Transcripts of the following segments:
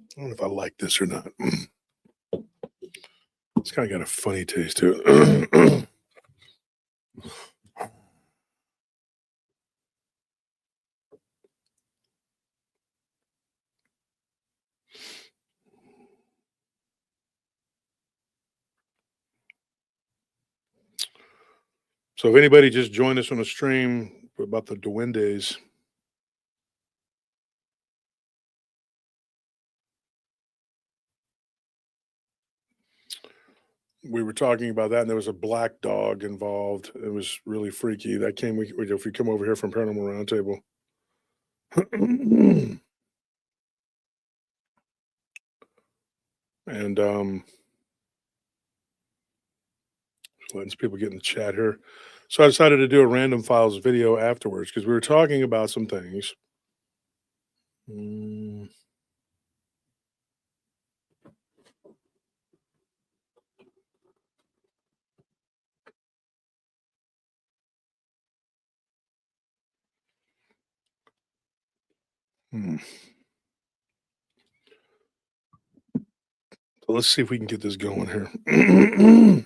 I don't know if I like this or not. It's kind of got a funny taste to it. So if anybody just joined us on a stream about the duendes, we were talking about that, and there was a black dog involved. It was really freaky. That came if we come over here from Paranormal Roundtable, and letting some people get in the chat here. So I decided to do a random files video afterwards because we were talking about some things. Mm. Hmm. So let's see if we can get this going here.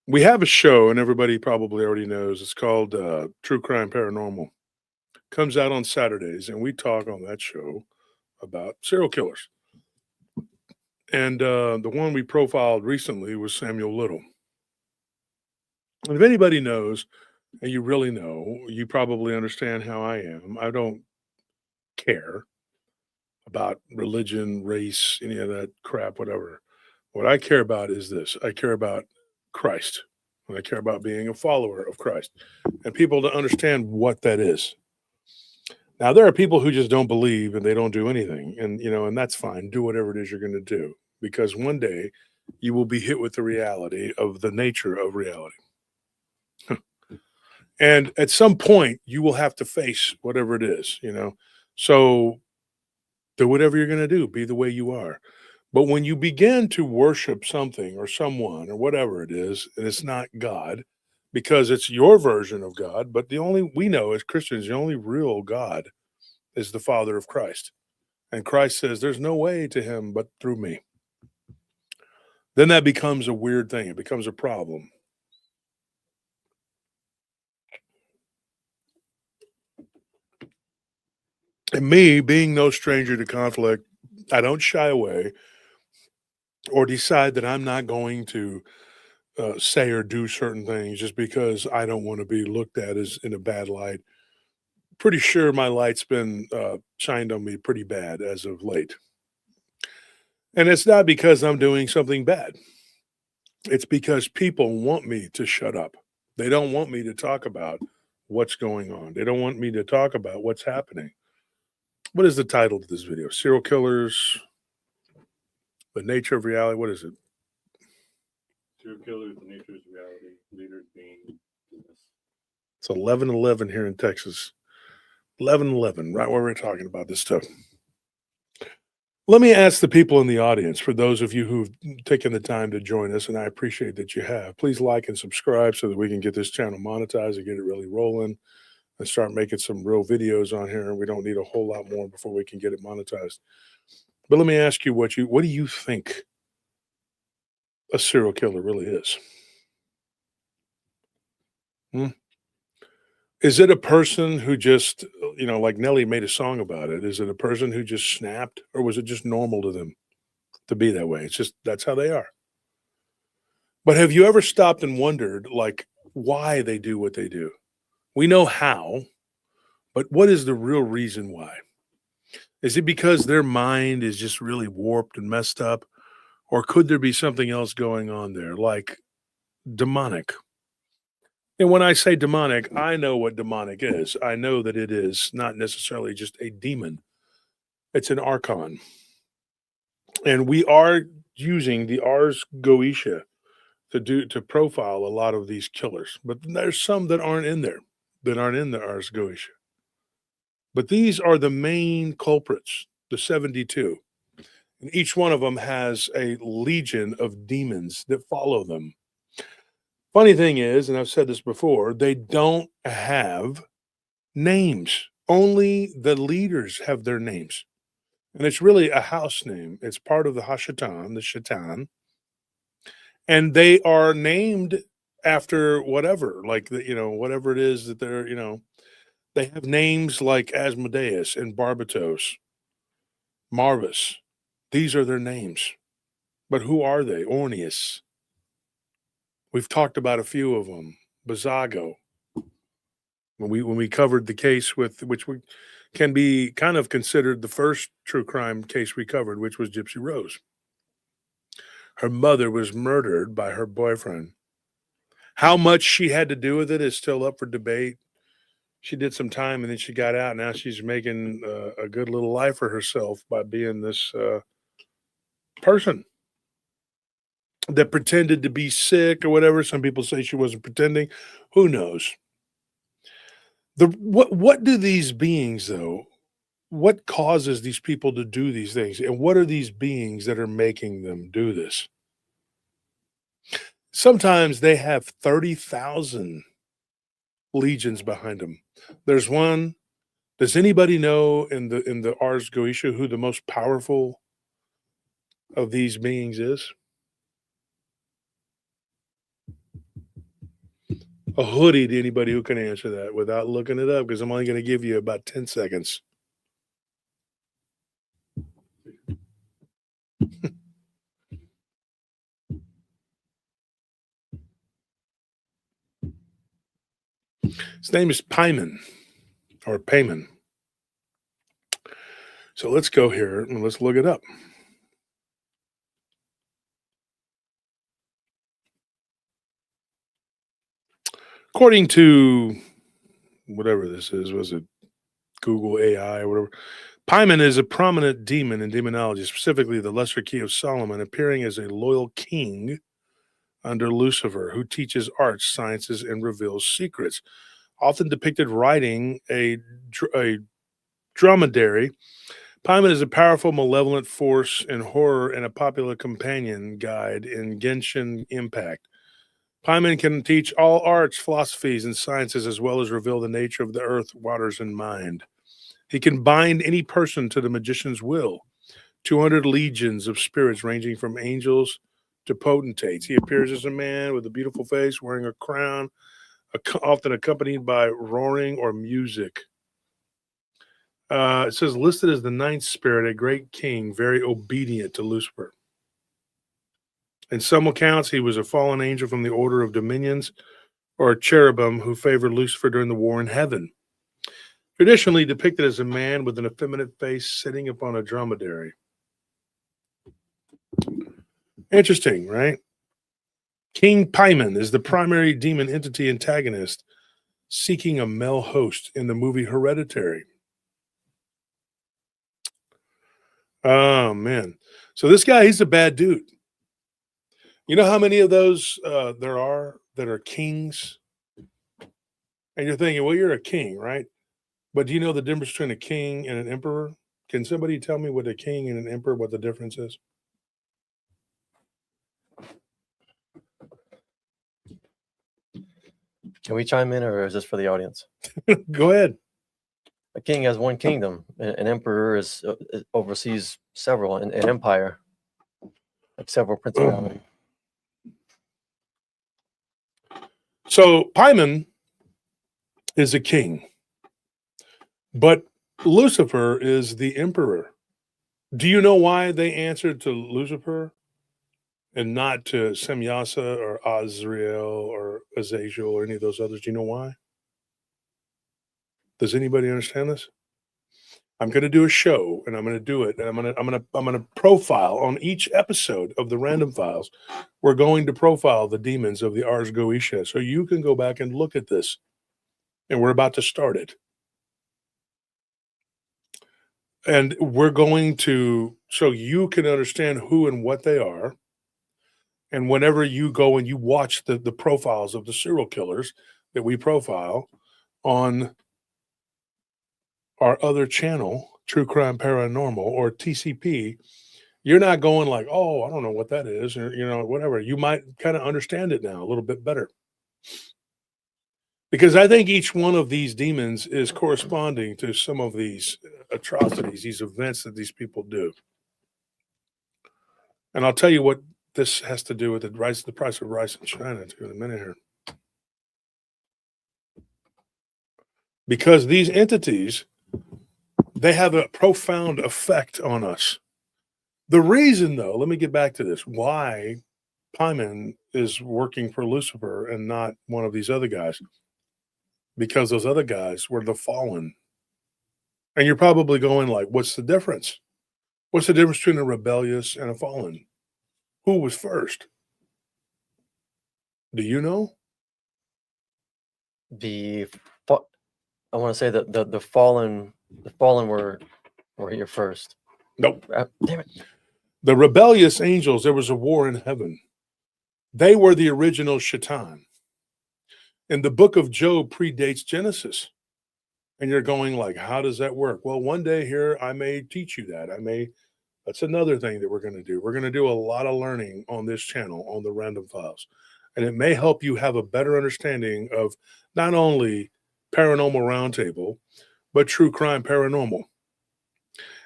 We have a show, and everybody probably already knows. It's called True Crime Paranormal. Comes out on Saturdays, and we talk on that show about serial killers. And the one we profiled recently was Samuel Little. And if anybody knows, and you really know, you probably understand how I am. I don't care about religion, race, any of that crap, whatever. What I care about is this: I care about Christ, and I care about being a follower of Christ, and people to understand what that is. Now, there are people who just don't believe and they don't do anything, and and that's fine. Do whatever it is you're going to do, because one day you will be hit with the reality of the nature of reality. And at some point, you will have to face whatever it is. So do whatever you're going to do, be the way you are. But when you begin to worship something or someone or whatever it is, and it's not God, because it's your version of God, but the only we know as Christians, the only real God is the Father of Christ. And Christ says, there's no way to him but through me. Then that becomes a weird thing. It becomes a problem. And me, being no stranger to conflict, I don't shy away or decide that I'm not going to say or do certain things just because I don't want to be looked at as in a bad light. Pretty sure my light's been shined on me pretty bad as of late. And it's not because I'm doing something bad. It's because people want me to shut up. They don't want me to talk about what's going on. They don't want me to talk about what's happening. What is the title of this video? Serial killers, the nature of reality. What is it? Serial killers, the nature of reality. Leaders being. It's 11:11 here in Texas. 11:11, right where we're talking about this stuff. Let me ask the people in the audience, for those of you who've taken the time to join us, and I appreciate that you have, please like and subscribe so that we can get this channel monetized and get it really rolling and start making some real videos on here. And we don't need a whole lot more before we can get it monetized. But let me ask you what do you think a serial killer really is? Hmm? Is it a person who just, like Nelly made a song about it? Is it a person who just snapped, or was it just normal to them to be that way? It's just that's how they are. But have you ever stopped and wondered, like, why they do what they do? We know how, but what is the real reason why? Is it because their mind is just really warped and messed up? Or could there be something else going on there, like demonic? And when I say demonic, I know what demonic is. I know that it is not necessarily just a demon, it's an archon. And we are using the Ars Goetia to profile a lot of these killers. But there's some that aren't in there, that aren't in the Ars Goetia. But these are the main culprits, the 72. And each one of them has a legion of demons that follow them. Funny thing is, and I've said this before, they don't have names. Only the leaders have their names. and it's really a house name. It's part of the Hashatan, the Shaitan, and they are named after whatever, like whatever it is that they have names like Asmodeus and Barbatos, Marvis. These are their names. But who are they? Ornius. We've talked about a few of them. Bazago. When we covered the case with which we can be kind of considered the first true crime case we covered, which was Gypsy Rose. Her mother was murdered by her boyfriend. How much she had to do with it is still up for debate. She did some time and then she got out. Now she's making a good little life for herself by being this person that pretended to be sick or whatever. Some people say she wasn't pretending. Who knows? What do these beings though? What causes these people to do these things? And what are these beings that are making them do this? Sometimes they have 30,000 legions behind them. There's one. Does anybody know in the Ars Goetia who the most powerful of these beings is? A hoodie to anybody who can answer that without looking it up, because I'm only going to give you about 10 seconds. His name is Paimon or Payman. So let's go here and let's look it up. According to whatever this is, was it Google AI or whatever? Paimon is a prominent demon in demonology, specifically the Lesser Key of Solomon, appearing as a loyal king under Lucifer, who teaches arts, sciences, and reveals secrets. Often depicted riding a dromedary, Paimon is a powerful, malevolent force in horror and a popular companion guide in Genshin Impact. Paimon can teach all arts, philosophies, and sciences, as well as reveal the nature of the earth, waters, and mind. He can bind any person to the magician's will. 200 legions of spirits, ranging from angels to potentates. He appears as a man with a beautiful face, wearing a crown, often accompanied by roaring or music. It says listed as the ninth spirit, a great king, very obedient to Lucifer. In some accounts, he was a fallen angel from the order of dominions or a cherubim who favored Lucifer during the war in heaven. Traditionally depicted as a man with an effeminate face sitting upon a dromedary. Interesting, right? King Paimon is the primary demon entity antagonist seeking a male host in the movie Hereditary. Oh, man. So this guy, he's a bad dude. You know how many of those there are that are kings? And you're thinking, well, you're a king, right? But do you know the difference between a king and an emperor? Can somebody tell me what a king and an emperor, what the difference is? Can we chime in, or is this for the audience? Go ahead. A king has one kingdom. An emperor oversees several. An empire, like several principalities. So Paimon is a king, but Lucifer is the emperor. Do you know why they answered to Lucifer and not to Semyasa or Azrael or Azazel or any of those others? Do you know why? Does anybody understand this? I'm going to do a show, and I'm going to do it, and I'm going to profile on each episode of the Random Files. We're going to profile the demons of the Ars Goetia, so you can go back and look at this. And we're about to start it. And we're going to, so you can understand who and what they are. And whenever you go and you watch the profiles of the serial killers that we profile on our other channel, True Crime Paranormal or TCP, you're not going like, oh, I don't know what that is, or whatever. You might kind of understand it now a little bit better. Because I think each one of these demons is corresponding to some of these atrocities, these events that these people do. And I'll tell you what this has to do with the price of rice in China too in a minute here. Because these entities, they have a profound effect on us. The reason, though, let me get back to this, why Pyman is working for Lucifer and not one of these other guys, because those other guys were the fallen. And you're probably going like, what's the difference? What's the difference between a rebellious and a fallen? Who was first? Do you know? I want to say that the fallen were here first. Nope. Damn it. The rebellious angels, there was a war in heaven. They were the original Shaitan. And the book of Job predates Genesis. And you're going like, how does that work? Well, one day here, I may teach you that. That's another thing that we're going to do. We're going to do a lot of learning on this channel, on the Random Files. And it may help you have a better understanding of not only Paranormal Roundtable, but True Crime Paranormal.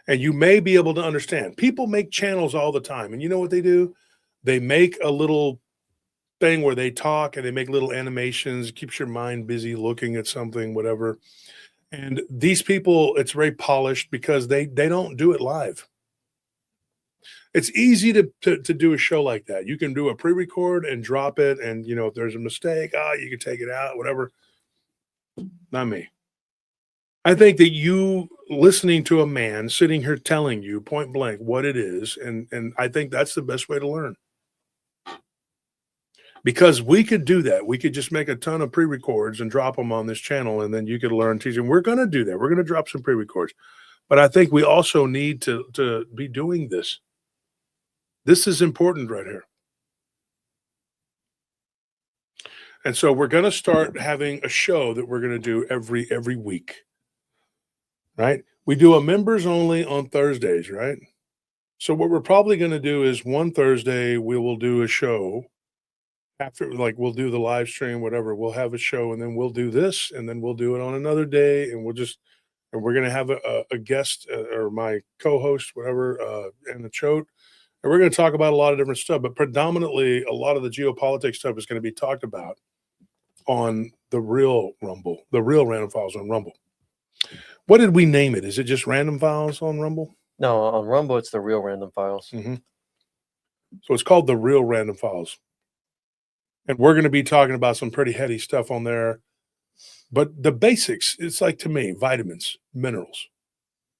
And you may be able to understand. People make channels all the time. And you know what they do? They make a little thing where they talk and they make little animations, keeps your mind busy looking at something, whatever. And these people, it's very polished because they don't do it live. It's easy to do a show like that. You can do a pre-record and drop it. And, you know, if there's a mistake, you can take it out, whatever. Not me. I think that you listening to a man sitting here telling you point blank what it is, and I think that's the best way to learn. Because we could do that. We could just make a ton of pre-records and drop them on this channel, and then you could learn teaching. We're going to do that. We're going to drop some pre-records. But I think we also need to be doing this. This is important right here. And so we're going to start having a show that we're going to do every week. Right? We do a members only on Thursdays, right? So what we're probably going to do is one Thursday we will do a show after, like we'll do the live stream, whatever. We'll have a show and then we'll do this and then we'll do it on another day and we're going to have a guest or my co-host, whatever, and the chote. And we're going to talk about a lot of different stuff, but predominantly a lot of the geopolitics stuff is going to be talked about on the real Rumble, the real Random Files on Rumble. What did we name it? Is it just Random Files on Rumble? No, on Rumble, it's the real Random Files. Mm-hmm. So it's called the real Random Files. And we're going to be talking about some pretty heady stuff on there. But the basics, it's like to me, vitamins, minerals.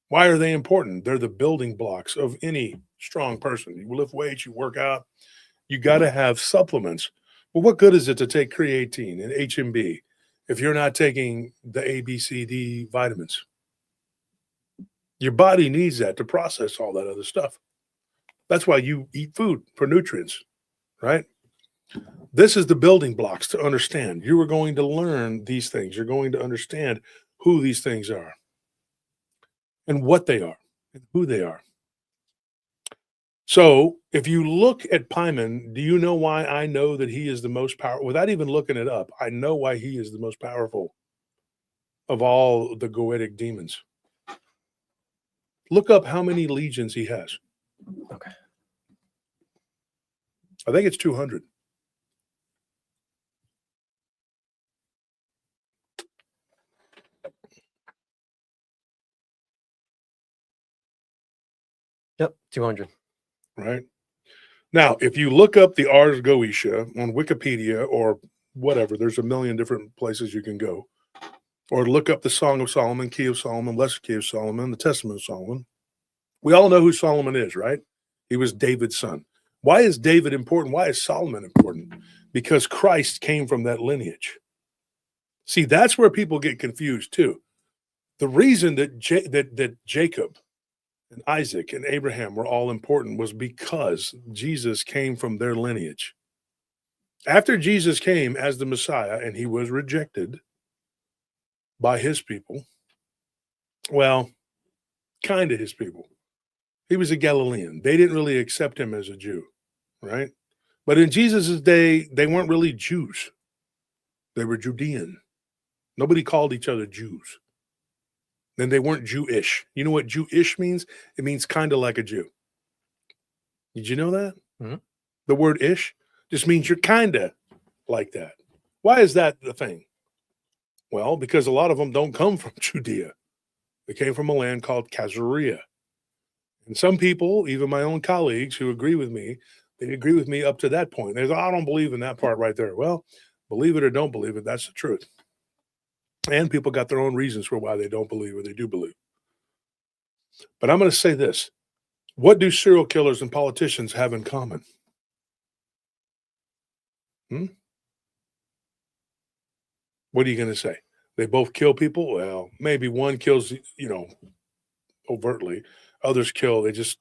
Why are they important? They're the building blocks of any strong person. You lift weights, you work out, you got to have supplements. Well, what good is it to take creatine and HMB if you're not taking the A, B, C, D vitamins? Your body needs that to process all that other stuff. That's why you eat food, for nutrients, right? This is the building blocks to understand. You are going to learn these things. You're going to understand who these things are and what they are and who they are. So if you look at Pyman, do you know why I know that he is the most powerful? Without even looking it up, I know why he is the most powerful of all the Goetic demons. Look up how many legions he has. Okay. I think it's 200. Yep, 200. Right? Now, if you look up the Ars Goetia on Wikipedia or whatever, there's a million different places you can go. Or look up the Song of Solomon, Key of Solomon, Lesser Key of Solomon, the Testament of Solomon. We all know who Solomon is, right? He was David's son. Why is David important? Why is Solomon important? Because Christ came from that lineage. See, that's where people get confused too. The reason that Jacob and Isaac and Abraham were all important was because Jesus came from their lineage. After Jesus came as the Messiah and he was rejected by his people, well, kind of his people. He was a Galilean. They didn't really accept him as a Jew, right? But in Jesus's day, they weren't really Jews. They were Judean. Nobody called each other Jews. Then they weren't Jewish. You know what Jewish means? It means kind of like a Jew. Did you know that? Mhm. The word ish just means you're kind of like that. Why is that the thing? Well, because a lot of them don't come from Judea. They came from a land called Khazariah. And some people, even my own colleagues who agree with me, they agree with me up to that point. They go, I don't believe in that part right there. Well, believe it or don't believe it, that's the truth. And people got their own reasons for why they don't believe or they do believe. But I'm going to say this. What do serial killers and politicians have in common? What are you going to say? They both kill people? Well, maybe one kills, overtly. Others kill, they just,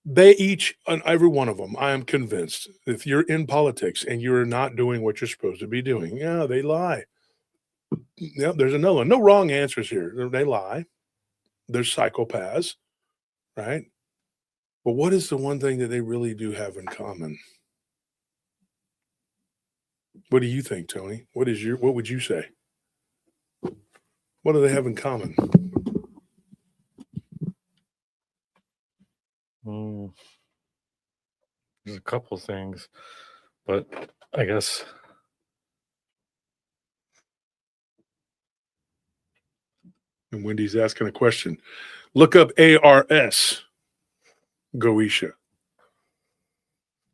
they each, and every one of them, I am convinced, if you're in politics and you're not doing what you're supposed to be doing, yeah, they lie. Yeah, there's another one. No wrong answers here. They lie. They're psychopaths, right? But what is the one thing that they really do have in common? What do you think, Tony? What would you say? What do they have in common? There's a couple things, but I guess And Wendy's asking a question. Look up ARS, Goetia.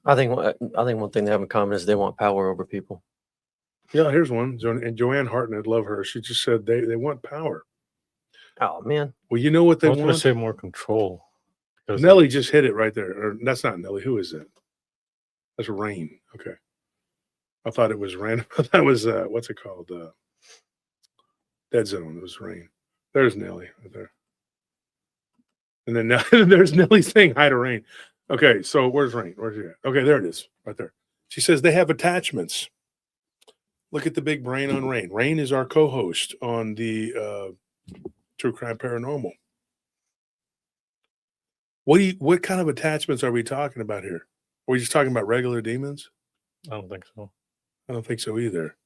I think one thing they have in common is they want power over people. Yeah, here's one. And Joanne Hartnett, love her. She just said they want power. Oh man, Well, you know what I they was going to want? say more control. Because Nelly just hit it right there. Or that's not Nelly. Who is that? That's Rain. Okay. I thought it was random. That was what's it called? Dead Zone. It was Rain. There's Nelly right there. And then there's Nelly's thing, Hi to Rain. Okay, so where's Rain? Where's she at? Okay, there it is, right there. She says they have attachments. Look at the big brain on Rain. Rain is our co-host on the True Crime Paranormal. What kind of attachments are we talking about here? Are we just talking about regular demons? I don't think so. I don't think so either.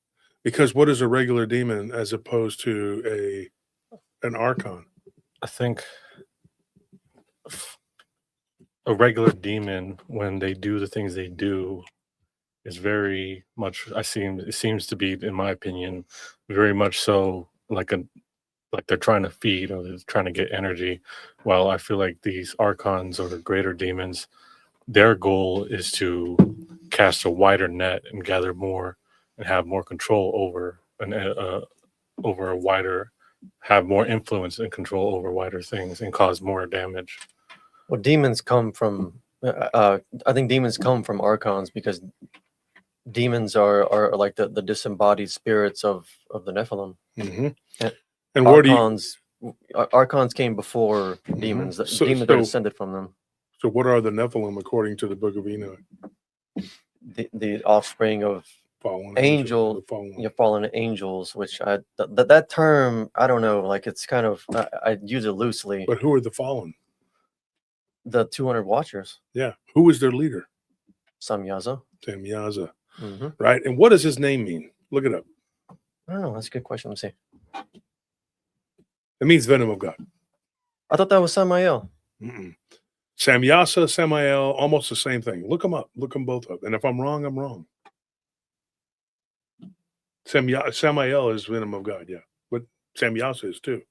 Because what is a regular demon as opposed to an archon? I think a regular demon, when they do the things they do, is very much. It seems to be, in my opinion, very much so like they're trying to feed or they're trying to get energy. While I feel like these archons or greater demons, their goal is to cast a wider net and gather more and have more control over a wider, have more influence and control over wider things and cause more damage. well, demons come from. I think demons come from archons because demons are like the disembodied spirits of the Nephilim. Mm-hmm. And And where do you? Archons came before demons. So- Demons so- are descended from them. So what are the Nephilim according to the Book of Enoch? The offspring of Fallen Angel, the fallen. your fallen angels, which that term, I don't know, like it's kind of I use it loosely. But who are the fallen? The 200 Watchers, Yeah. Who was their leader? Samyaza. Samyaza. Mm-hmm. Right. And what does his name mean? Look it up. I don't know. That's a good question. Let's see. It means venom of God. I thought that was Samael. Mm-mm. Samyasa, Samael, almost the same thing. Look them up. Look them both up. And if I'm wrong, I'm wrong. Samael is venom of God, yeah. But Samyasa is too.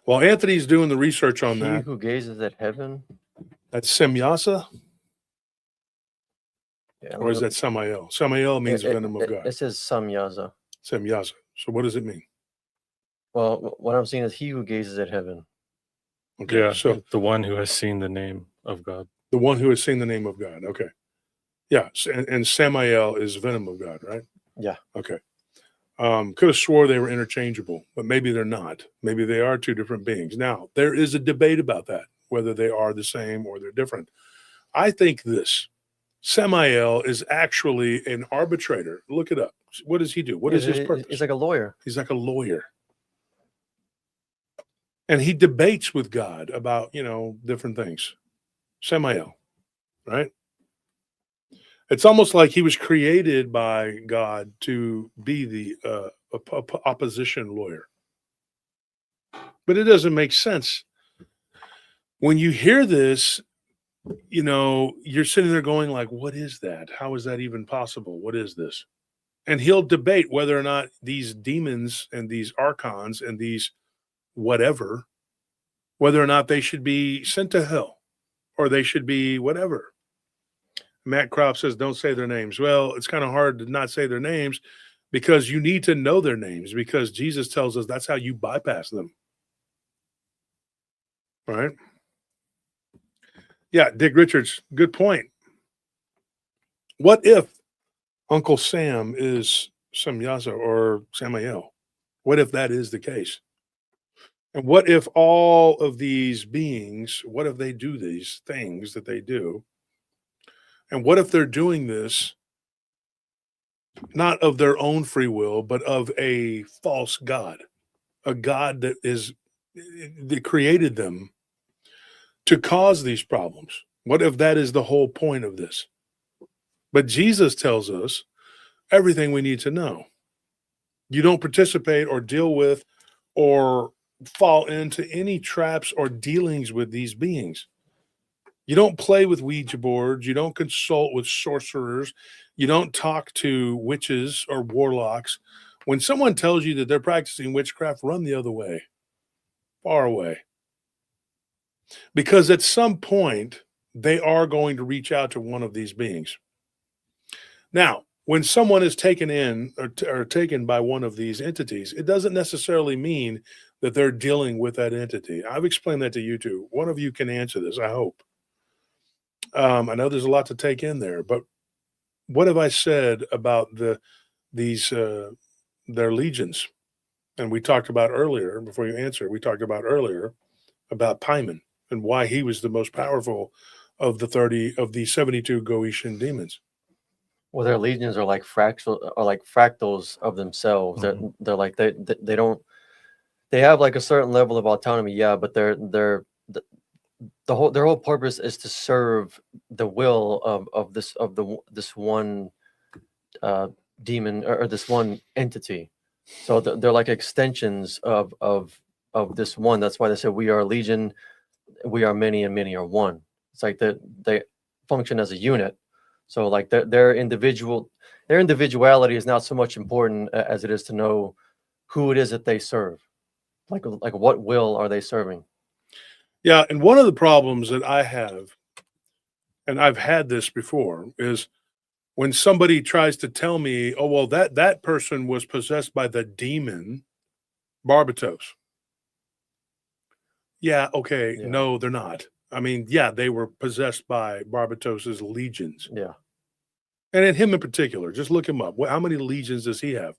Well, Anthony's doing the research on He that. who gazes at heaven. That's Samyasa, Yeah, or is that Samael? Samael means venom of God. It says Samyaza. Samyasa. So what does it mean? Well, what I'm seeing is he who gazes at heaven. Okay. Yeah. So The one who has seen the name of God. the one who has seen the name of God. Okay. Yeah. And Samael is venom of God, right? Yeah. Okay. Could have swore they were interchangeable, but maybe they're not. Maybe they are two different beings. Now, there is a debate about that, whether they are the same or they're different. I think this Samael is actually an arbitrator. Look it up. What does he do? What is his purpose? He's like a lawyer. He's like a lawyer. And he debates with God about, different things. Samael, right? It's almost like he was created by God to be the opposition lawyer. But it doesn't make sense. When you hear this, you're sitting there going like, what is that? How is that even possible? What is this? And he'll debate whether or not these demons and these archons and these whatever, whether or not they should be sent to hell or they should be whatever. Matt Kropp says, don't say their names. Well, it's kind of hard to not say their names because you need to know their names because Jesus tells us that's how you bypass them. All right. Yeah, Dick Richards, good point. What if Uncle Sam is Samyaza or Samael? What if that is the case? And what if all of these beings, what if they do these things that they do? And what if they're doing this not of their own free will, but of a false God, a God that created them to cause these problems? What if that is the whole point of this? But Jesus tells us everything we need to know. You don't participate or deal with or fall into any traps or dealings with these beings. You don't play with Ouija boards. You don't consult with sorcerers. You don't talk to witches or warlocks. When someone tells you that they're practicing witchcraft, run the other way, far away. Because at some point, they are going to reach out to one of these beings. Now, when someone is taken in or taken by one of these entities, it doesn't necessarily mean that they're dealing with that entity. I've explained that to you too. One of you can answer this, I hope. I know there's a lot to take in there, but what have I said about their legions? And we talked about earlier, before you answer, we talked about earlier about Paimon and why he was the most powerful of the 72 Goetian demons. Well, their legions are like fractals of themselves. Mhm. They're like they don't they have like a certain level of autonomy, yeah, but their whole purpose is to serve the will of this one demon or this one entity. So they're like extensions of this one. That's why they said we are a legion, we are many, and many are one. It's like they function as a unit. So like their individuality is not so much important as it is to know who it is that they serve. Like what will are they serving? Yeah, and one of the problems that I have, and I've had this before, is when somebody tries to tell me, oh, well, that person was possessed by the demon Barbatos. Yeah, okay, Yeah. no, they're not. I mean, yeah, they were possessed by Barbatos's legions. Yeah. And in him in particular, just look him up. How many legions does he have?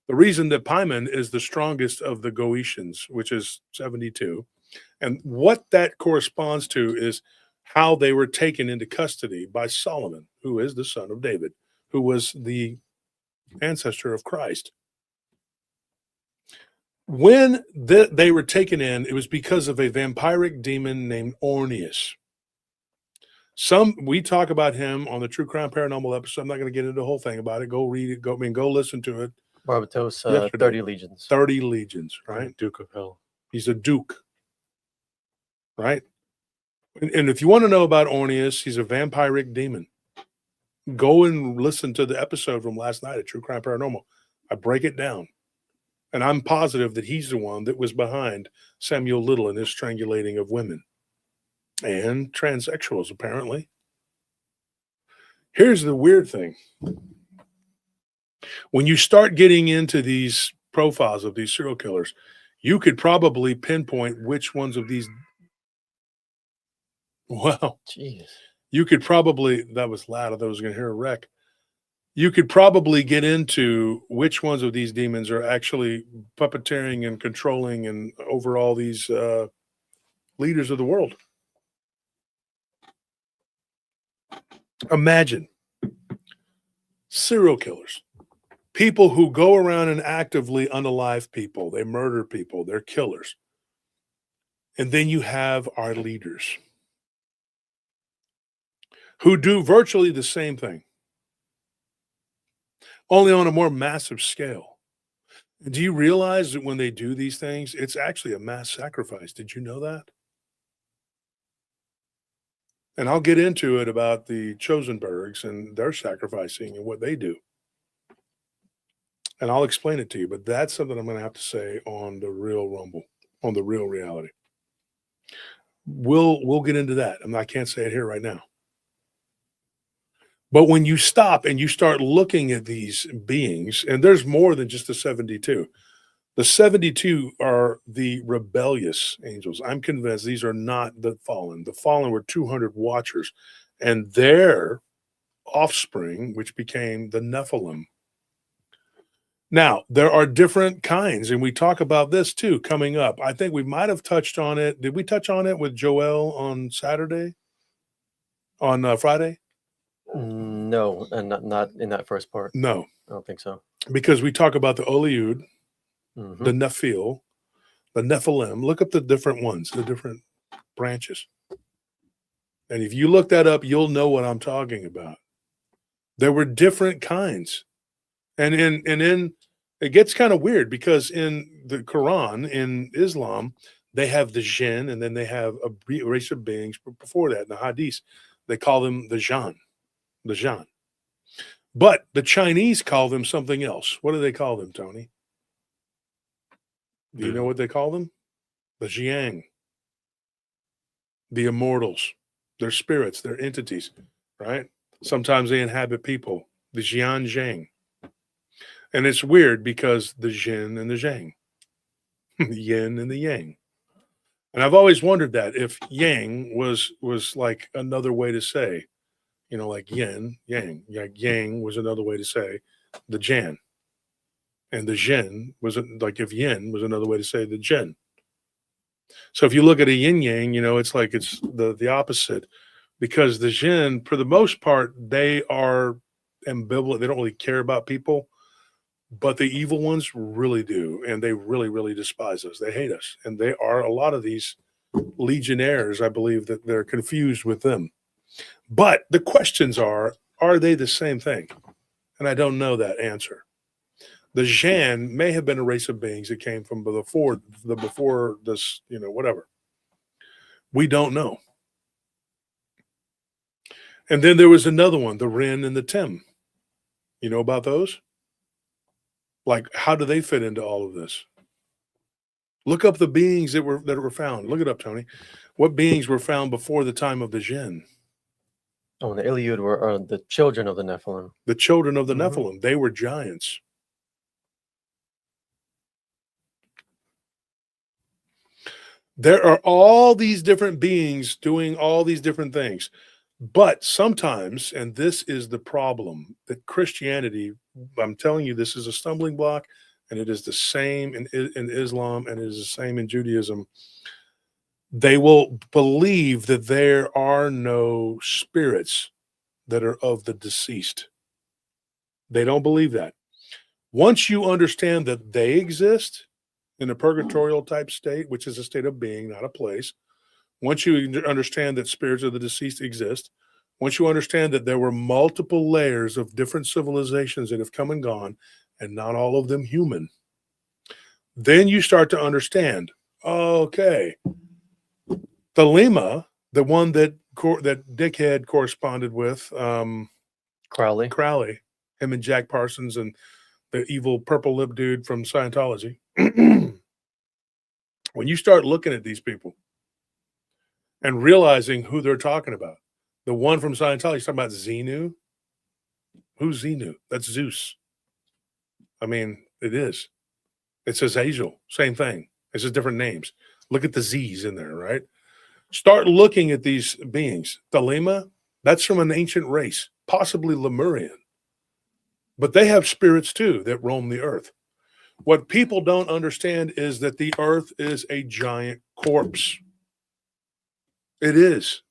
The reason that Paimon is the strongest of the Goetians, which is 72, and what that corresponds to is how they were taken into custody by Solomon, who is the son of David, who was the ancestor of Christ. When they were taken in, it was because of a vampiric demon named Ornius. We talk about him on the True Crime Paranormal episode. I'm not going to get into the whole thing about it. Go read it. Go listen to it. Barbatos, Yesterday. 30 legions. 30 legions, right? Duke of Hell. He's a duke, right? And if you want to know about Ornius, he's a vampiric demon. Go and listen to the episode from last night at True Crime Paranormal. I break it down. And I'm positive that he's the one that was behind Samuel Little and his strangulating of women and transsexuals, apparently. Here's the weird thing. When you start getting into these profiles of these serial killers, you could probably pinpoint which ones of these. Wow. Jeez. You could probably, that was loud. I thought I was going to hear a wreck. You could probably get into which ones of these demons are actually puppeteering and controlling and over all these leaders of the world. Imagine serial killers, people who go around and actively unalive people. They murder people. They're killers. And then you have our leaders who do virtually the same thing, only on a more massive scale. Do you realize that when they do these things, it's actually a mass sacrifice? Did you know that? And I'll get into it about the Chosenbergs and their sacrificing and what they do. And I'll explain it to you, but that's something I'm going to have to say on the real Rumble, on the real reality. We'll get into that. I can't say it here right now. But when you stop and you start looking at these beings, and there's more than just the 72. The 72 are the rebellious angels. I'm convinced these are not the fallen. The fallen were 200 watchers, and their offspring, which became the Nephilim. Now, there are different kinds, and we talk about this too coming up. I think we might have touched on it. Did we touch on it with Joel on Saturday? On Friday? No, and not in that first part. No, I don't think so. because we talk about the Oliud, Mhm. the Nephil, the Nephilim. Look up the different ones, the different branches. And if you look that up, you'll know what I'm talking about. There were different kinds. And in it gets kind of weird because in the Quran, in Islam, they have the jinn, and then they have a race of beings before that in the Hadith. They call them the Jan, the Jan. But the Chinese call them something else. What do they call them, Tony? Do you know what they call them? The Jiang, the immortals. They're spirits, they're entities, right? Sometimes they inhabit people, the Jian Zhang. And it's weird because the Jin and the Zhang, the yin and the yang. And I've always wondered that if yang was like another way to say, like yin, yang. Like yang was another way to say the Jan. And the Jin was like if yin was another way to say the Jin. So if you look at a yin yang, it's like it's the opposite, because the Jin, for the most part, they are ambivalent. They don't really care about people, but the evil ones really do, and they really, really despise us. They hate us, and they are a lot of these legionnaires. I believe that they're confused with them. But the questions are they the same thing? And I don't know that answer. The Jan may have been a race of beings that came from before this, whatever. We don't know. And then there was another one, the Rin and the Tim. You know about those? Like, how do they fit into all of this? Look up the beings that were found. Look it up, Tony. What beings were found before the time of the Jinn? Oh, and the Iliud were the children of the Nephilim. The children of the Mhm. Nephilim. They were giants. There are all these different beings doing all these different things. But sometimes, and this is the problem, that Christianity, I'm telling you, this is a stumbling block, and it is the same in Islam, and it is the same in Judaism. They will believe that there are no spirits that are of the deceased. They don't believe that. Once you understand that they exist in a purgatorial type state, which is a state of being, not a place, once you understand that spirits of the deceased exist, once you understand that there were multiple layers of different civilizations that have come and gone, and not all of them human, then you start to understand, okay, Thelema, the one that Dickhead corresponded with, Crowley, him and Jack Parsons and the evil purple lip dude from Scientology. When you start looking at these people and realizing who they're talking about, the one from Scientology is talking about Xenu. Who's Xenu? That's Zeus. I mean, it is. It says Azazel, same thing. It's just different names. Look at the Z's in there, right? Start looking at these beings. Thelema, that's from an ancient race, possibly Lemurian. But they have spirits too that roam the earth. What people don't understand is that the earth is a giant corpse. It is.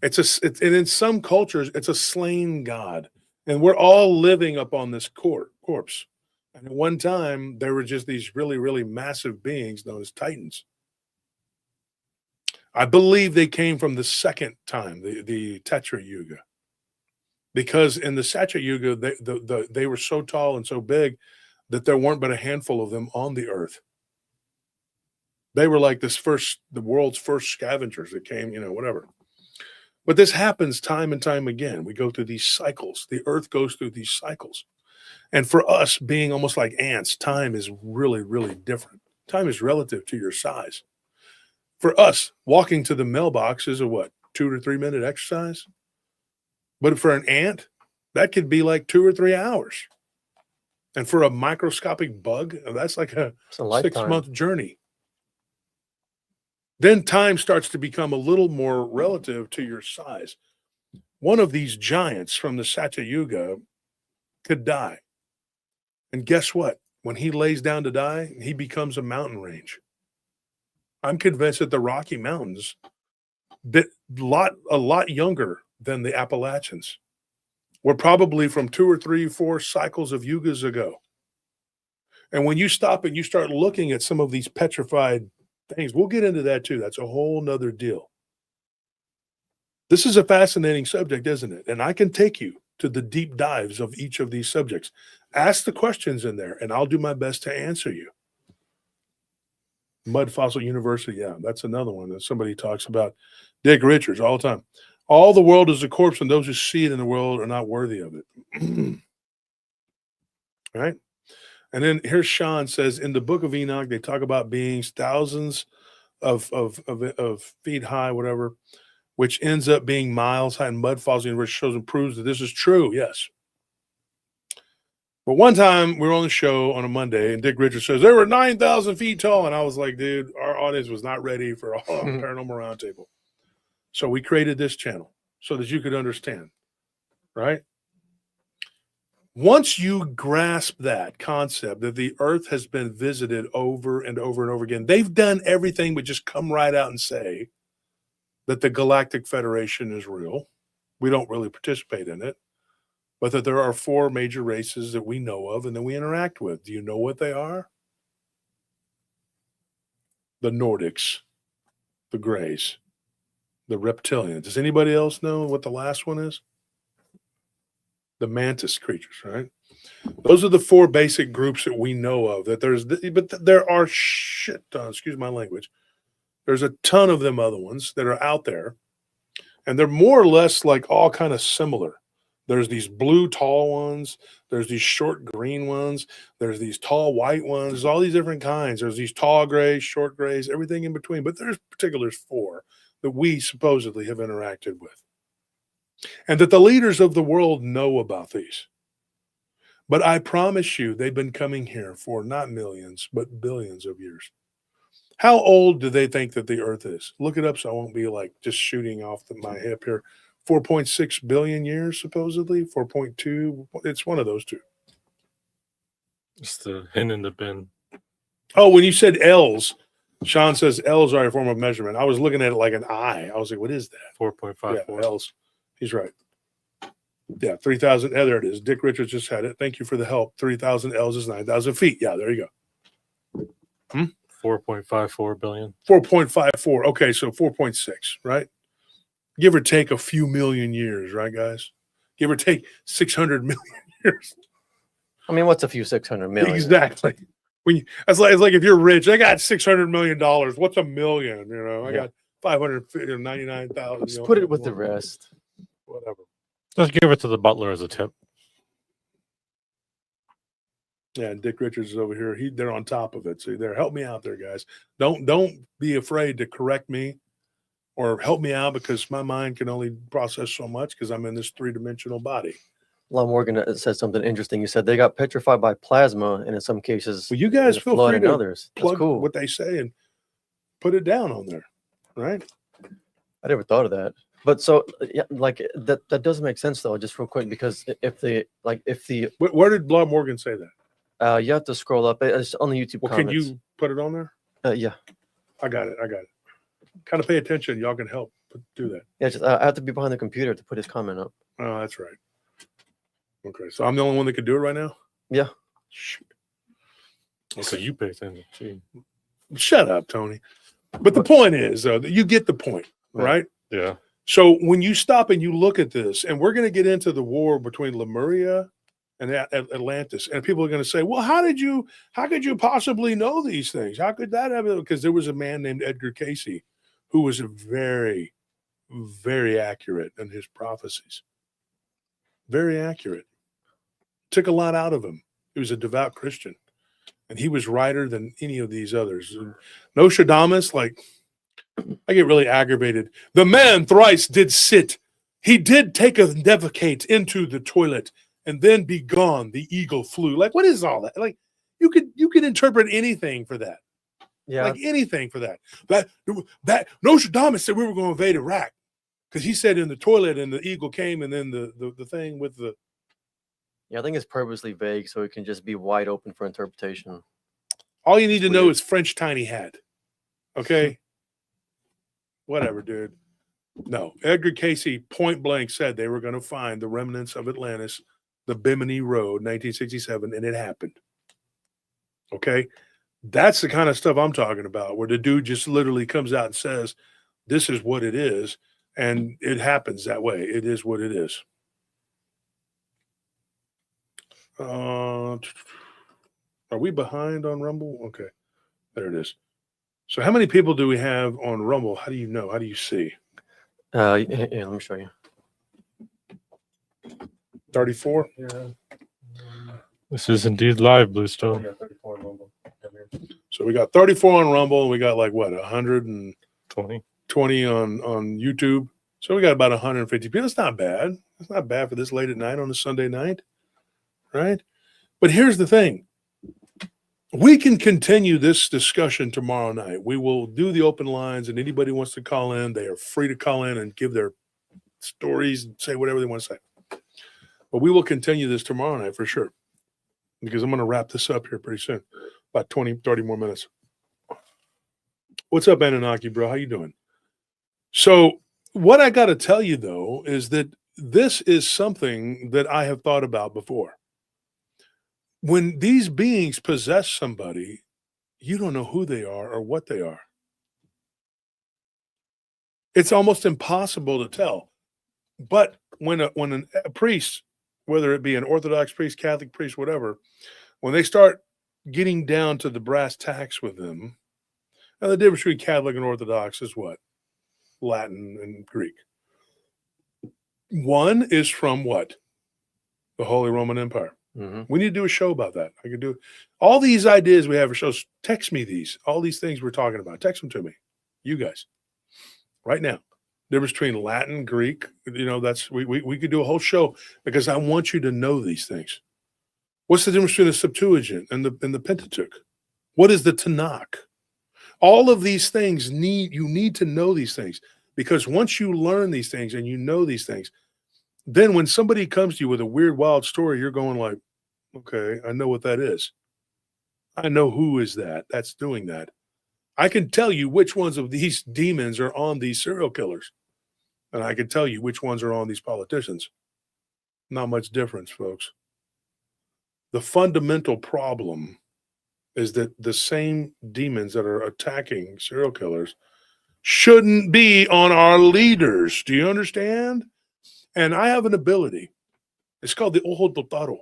And in some cultures, it's a slain god. And we're all living upon this corpse. corpse. And at one time, there were just these really, really massive beings known as Titans. I believe they came from the second time, the Tetra Yuga. Because in the Satya Yuga, they were so tall and so big that there weren't but a handful of them on the earth. They were like the world's first scavengers that came, whatever. But this happens time and time again. We go through these cycles. The earth goes through these cycles. And for us, being almost like ants, time is really, really different. Time is relative to your size. For us, walking to the mailbox is a what, 2 to 3 minute exercise? But for an ant, that could be like 2 or 3 hours. And for a microscopic bug, that's like a It's a lifetime. 6-month journey. Then time starts to become a little more relative to your size. One of these giants from the Satya Yuga could die. And guess what? When he lays down to die, he becomes a mountain range. I'm convinced that the Rocky Mountains, that a lot younger than the Appalachians, were probably from 2 or 3, 4 cycles of yugas ago. And when you stop and you start looking at some of these petrified things, we'll get into that too. That's a whole nother deal. This is a fascinating subject, isn't it? And I can take you to the deep dives of each of these subjects. Ask the questions in there, and I'll do my best to answer you. Mud Fossil University, yeah, that's another one that somebody talks about. Dick Richards all the time. All the world is a corpse, and those who see it in the world are not worthy of it. Right? And then here's Sean says, in the book of Enoch, they talk about beings thousands of feet high, whatever, which ends up being miles high. And Mud Fossil University shows and proves that this is true. Yes. But one time we were on the show on a Monday, and Dick Richards says, they were 9,000 feet tall. And I was like, dude, our audience was not ready for a paranormal roundtable. So we created this channel so that you could understand, right? Once you grasp that concept that the earth has been visited over and over and over again, they've done everything but just come right out and say that the Galactic Federation is real. We don't really participate in it, but that there are 4 major races that we know of and that we interact with. Do you know what they are? The Nordics, the Greys, the Reptilians. Does anybody else know what the last one is? The mantis creatures, right? Those are the 4 basic groups that we know of. That but there are shit ton, excuse my language. There's a ton of them other ones that are out there, and they're more or less like all kind of similar. There's these blue tall ones. There's these short green ones. There's these tall white ones. There's all these different kinds. There's these tall grays, short grays, everything in between. But there's particulars 4 that we supposedly have interacted with. And that the leaders of the world know about these. But I promise you, they've been coming here for not millions, but billions of years. How old do they think that the earth is? Look it up so I won't be like just shooting off my hip here. 4.6 billion years, supposedly. 4.2. It's one of those two. It's the hen in the bin. Oh, when you said L's, Sean says L's are a form of measurement. I was looking at it like an I. I was like, what is that? 4.54. Yeah, L's. He's right. Yeah, 3,000. There it is. Dick Richards just had it. Thank you for the help. 3,000 L's is 9,000 feet. Yeah, there you go. 4.54 billion. 4.54. Okay, so 4.6, right? Give or take a few million years, right, guys? Give or take 600 million years. I mean, what's a few 600 million? Exactly. It's like if you're rich, I got $600 million. What's a million? I got 599,000. Let's put it with the rest. Whatever. Let's give it to the butler as a tip. Yeah, and Dick Richards is over here. They're on top of it. So help me out there, guys. Don't be afraid to correct me or help me out, because my mind can only process so much because I'm in this 3-dimensional body. Lon Morgan said something interesting. You said they got petrified by plasma, and in some cases, Well, you guys feel free and to others. That's plug cool. what they say and put it down on there, right? I never thought of that. But so, yeah, like that does make sense though. Just real quick, because if the Where did Blood Morgan say that? you have to scroll up. It's on the YouTube Well, comments. can you put it on there? Yeah. I got it. Kind of pay attention. Y'all can help do that. Yeah. Just I have to be behind the computer to put his comment up. Oh, that's right. Okay, so I'm the only one that can do it right now? Yeah. Shoot. So you pay attention. Gee. Shut up, Tony. But the point is, though, that you get the point, Yeah. right? Yeah. So when you stop and you look at this, and we're going to get into the war between Lemuria and Atlantis, and people are going to say, "Well, how could you possibly know these things? How could that happen?" Because there was a man named Edgar Casey who was very, very accurate in his prophecies. Very accurate. Took a lot out of him. He was a devout Christian, and he was righter than any of these others. Nostradamus, like, I get really aggravated. The man thrice did sit. He did take a defecate into the toilet and then be gone. The eagle flew. Like, what is all that? Like, you could interpret anything for that. Yeah. Like anything for that. That Nostradamus said we were going to invade Iraq because he said in the toilet and the eagle came and then the thing with the. Yeah, I think it's purposely vague so it can just be wide open for interpretation. All you need to It's know weird. is French tiny hat. Okay. Whatever, dude. No, Edgar Casey point blank said they were going to find the remnants of Atlantis, the Bimini Road, 1967, and it happened. Okay. That's the kind of stuff I'm talking about, where the dude just literally comes out and says, this is what it is. And it happens that way. It is what it is. Are we behind on Rumble? Okay. There it is. So how many people do we have on Rumble? How do you know? How do you see? Yeah, let me show you. 34? Yeah. This is indeed live, Bluestone. So we got 34 on Rumble, and we got like what, 120 20. on YouTube. So we got about 150 people. It's not bad. It's not bad for this late at night on a Sunday night, right? But here's the thing. We can continue this discussion tomorrow night. We will do the open lines, and anybody who wants to call in, they are free to call in and give their stories and say whatever they want to say. But we will continue this tomorrow night for sure, because I'm going to wrap this up here pretty soon, about 20, 30 more minutes. What's up, Anunnaki, bro? How you doing? So what I got to tell you, though, is that this is something that I have thought about before. When these beings possess somebody, you don't know who they are or what they are. It's almost impossible to tell. But when a priest, whether it be an Orthodox priest, Catholic priest, whatever, when they start getting down to the brass tacks with them, now the difference between Catholic and Orthodox is what? Latin and Greek. One is from what? The Holy Roman Empire. Mm-hmm. We need to do a show about that. I could do all these ideas we have for shows. Text me these, all these things we're talking about. Text them to me, you guys, right now. Difference between Latin, Greek, that's we could do a whole show because I want you to know these things. What's the difference between the Septuagint and the Pentateuch? What is the Tanakh? All of these things you need to know these things, because once you learn these things and you know these things, then when somebody comes to you with a weird, wild story, you're going like, okay, I know what that is. I know who is that's doing that. I can tell you which ones of these demons are on these serial killers. And I can tell you which ones are on these politicians. Not much difference, folks. The fundamental problem is that the same demons that are attacking serial killers shouldn't be on our leaders. Do you understand? And I have an ability. It's called the ojo dotado.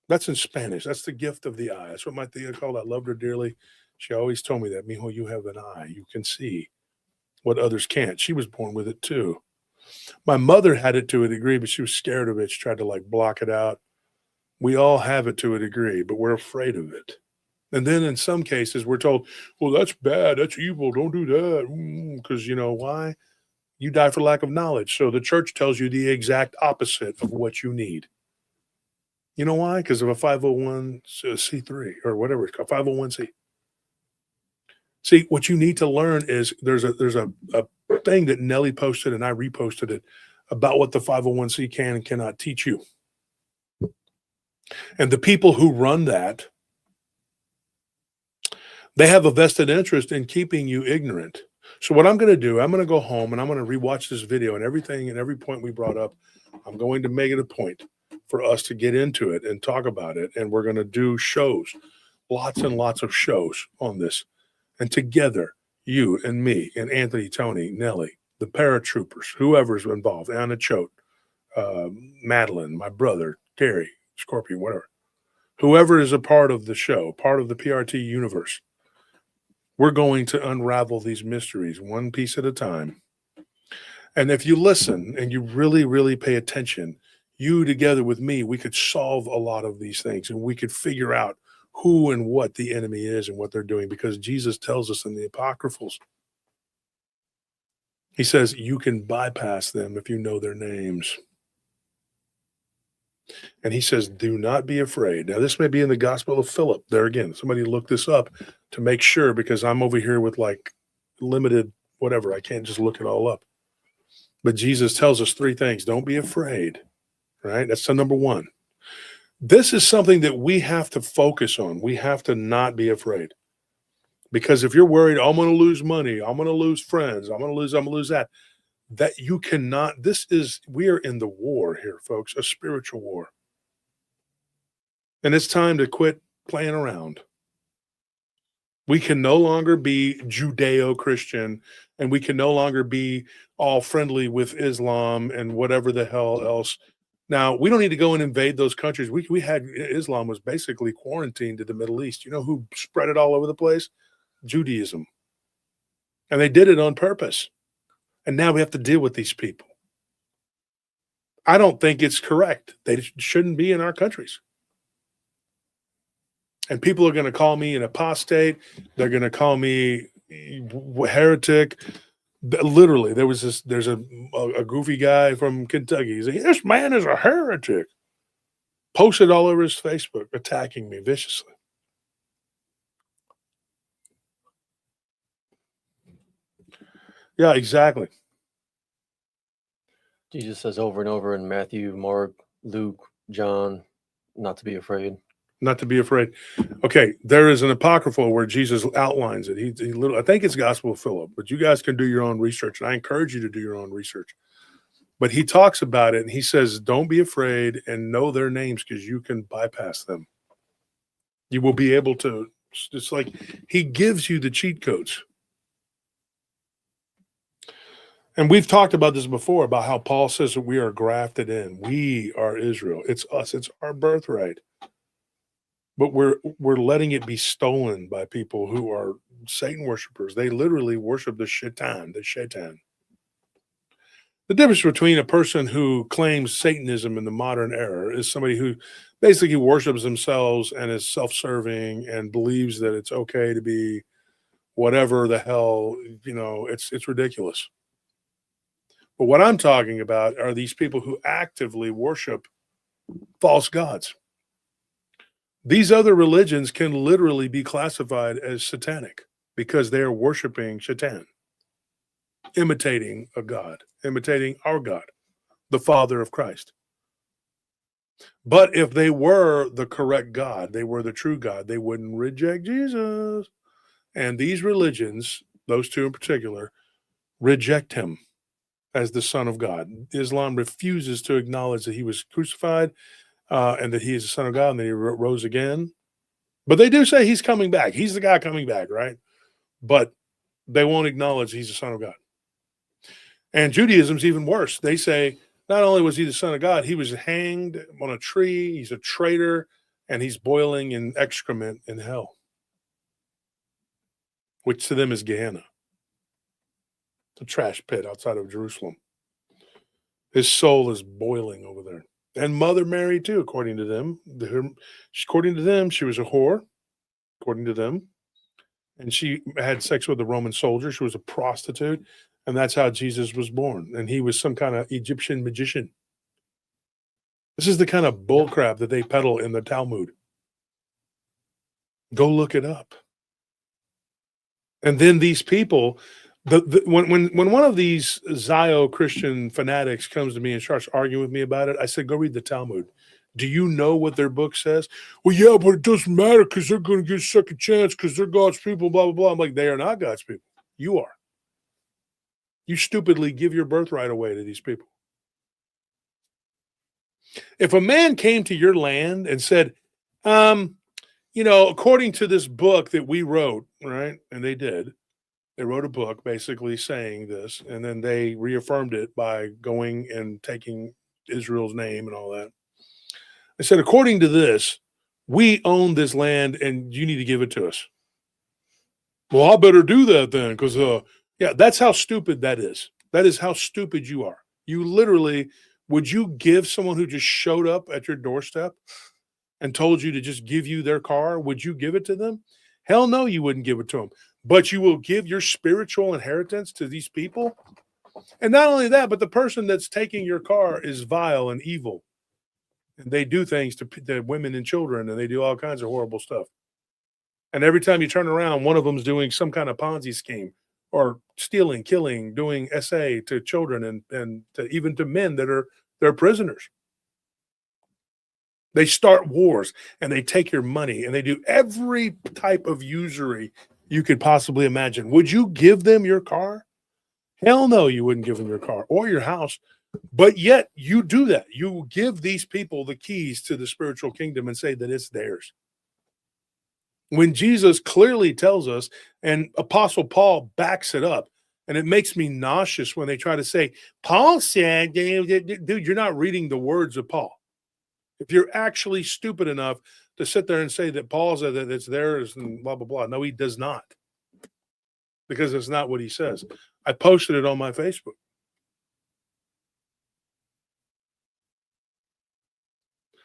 That's in Spanish. That's the gift of the eye. That's what my Thea called. I loved her dearly. She always told me that, mijo, you have an eye. You can see what others can't. She was born with it too. My mother had it to a degree, but she was scared of it. She tried to like block it out. We all have it to a degree, but we're afraid of it. And then in some cases, we're told, well, that's bad. That's evil. Don't do that. Because you know why? You die for lack of knowledge. So the church tells you the exact opposite of what you need. You know why? Because of a 501c3 or whatever it's called, 501c. See, what you need to learn is there's a thing that Nelly posted and I reposted it about what the 501c can and cannot teach you. And the people who run that, they have a vested interest in keeping you ignorant. So what I'm going to do, I'm going to go home and I'm going to rewatch this video, and everything and every point we brought up, I'm going to make it a point for us to get into it and talk about it. And we're going to do shows, lots and lots of shows on this. And together, you and me and Anthony, Tony, Nellie, the paratroopers, whoever's involved, Anna Choate, Madeline, my brother, Gary, Scorpion, whatever, whoever is a part of the show, part of the PRT universe, we're going to unravel these mysteries one piece at a time. And if you listen and you really, really pay attention, you together with me, we could solve a lot of these things, and we could figure out who and what the enemy is and what they're doing, because Jesus tells us in the Apocryphals, he says, you can bypass them if you know their names. And he says, do not be afraid. Now, this may be in the Gospel of Philip. There again, somebody look this up to make sure, because I'm over here with like limited whatever. I can't just look it all up. But Jesus tells us 3 things. Don't be afraid, right? That's the number 1. This is something that we have to focus on. We have to not be afraid. Because if you're worried, I'm going to lose money, I'm going to lose friends, I'm going to lose that you cannot, we are in the war here, folks, a spiritual war. And it's time to quit playing around. We can no longer be Judeo-Christian, and we can no longer be all friendly with Islam and whatever the hell else. Now, we don't need to go and invade those countries. We had, Islam was basically quarantined to the Middle East. You know who spread it all over the place? Judaism. And they did it on purpose. And now we have to deal with these people. I don't think it's correct. They shouldn't be in our countries. And people are going to call me an apostate. They're going to call me heretic. Literally, there's a goofy guy from Kentucky. He's like, this man is a heretic. Posted all over his Facebook, attacking me viciously. Yeah, exactly. Jesus says over and over in Matthew, Mark, Luke, John, not to be afraid. Not to be afraid. Okay, there is an apocryphal where Jesus outlines it. He literally, I think it's Gospel of Philip, but you guys can do your own research, and I encourage you to do your own research. But he talks about it, and he says, don't be afraid and know their names, because you can bypass them. You will be able to, it's like he gives you the cheat codes. And we've talked about this before, about how Paul says that we are grafted in. We are Israel. It's us. It's our birthright. But we're letting it be stolen by people who are Satan worshipers. They literally worship the shaitan. The difference between a person who claims Satanism in the modern era is somebody who basically worships themselves and is self-serving and believes that it's okay to be whatever the hell, it's ridiculous. But what I'm talking about are these people who actively worship false gods. These other religions can literally be classified as satanic because they are worshiping Shaitan, imitating a god, imitating our God, the Father of Christ. But if they were the correct God, they were the true God, they wouldn't reject Jesus. And these religions, those two in particular, reject him as the Son of God. Islam refuses to acknowledge that he was crucified and that he is the Son of God and that he rose again. But they do say he's coming back. He's the guy coming back, right? But they won't acknowledge he's the Son of God. And Judaism's even worse. They say not only was he the Son of God, he was hanged on a tree, he's a traitor, and he's boiling in excrement in hell, which to them is Gehenna, the trash pit outside of Jerusalem. His soul is boiling over there. And Mother Mary, too, according to them. According to them, she was a whore, according to them. And she had sex with a Roman soldier. She was a prostitute. And that's how Jesus was born. And he was some kind of Egyptian magician. This is the kind of bullcrap that they peddle in the Talmud. Go look it up. And then these people, when one of these Zio-Christian fanatics comes to me and starts arguing with me about it, I said, go read the Talmud. Do you know what their book says? Well, yeah, but it doesn't matter because they're going to get a second chance because they're God's people, blah, blah, blah. I'm like, they are not God's people. You are. You stupidly give your birthright away to these people. If a man came to your land and said, according to this book that we wrote, right? And they did, they wrote a book basically saying this, and then they reaffirmed it by going and taking Israel's name and all that. They said, according to this, we own this land and you need to give it to us. Well, I better do that then, because yeah, that's how stupid that is. That is how stupid you are. You literally, would you give someone who just showed up at your doorstep and told you to just give you their car, would you give it to them? Hell no, you wouldn't give it to them. But you will give your spiritual inheritance to these people. And not only that, but the person that's taking your car is vile and evil. And they do things to women and children, and they do all kinds of horrible stuff. And every time you turn around, one of them's doing some kind of Ponzi scheme or stealing, killing, doing SA to children and to, even to men that are they're prisoners. They start wars and they take your money and they do every type of usury you could possibly imagine. Would you give them your car? Hell no, you wouldn't give them your car or your house. But yet you do that. You give these people the keys to the spiritual kingdom and say that it's theirs. When Jesus clearly tells us, and Apostle Paul backs it up, and it makes me nauseous when they try to say, Paul said, dude, you're not reading the words of Paul. If you're actually stupid enough to sit there and say that Paul said that it's theirs and blah, blah, blah. No, he does not. Because it's not what he says. I posted it on my Facebook.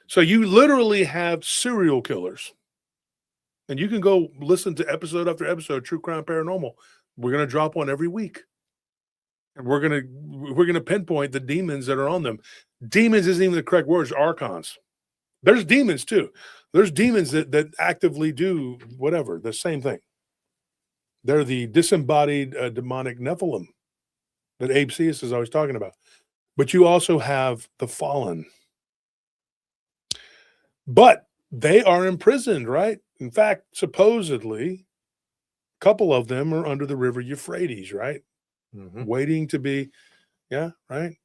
So you literally have serial killers. And you can go listen to episode after episode, True Crime Paranormal. We're going to drop one every week. And we're going to pinpoint the demons that are on them. Demons isn't even the correct word, it's archons. There's demons too. There's demons that actively do whatever, the same thing. They're the disembodied demonic Nephilim that Abe Ceus is always talking about. But you also have the fallen. But they are imprisoned, right? In fact, supposedly, a couple of them are under the river Euphrates, right? Mhm. Waiting to be, yeah, right?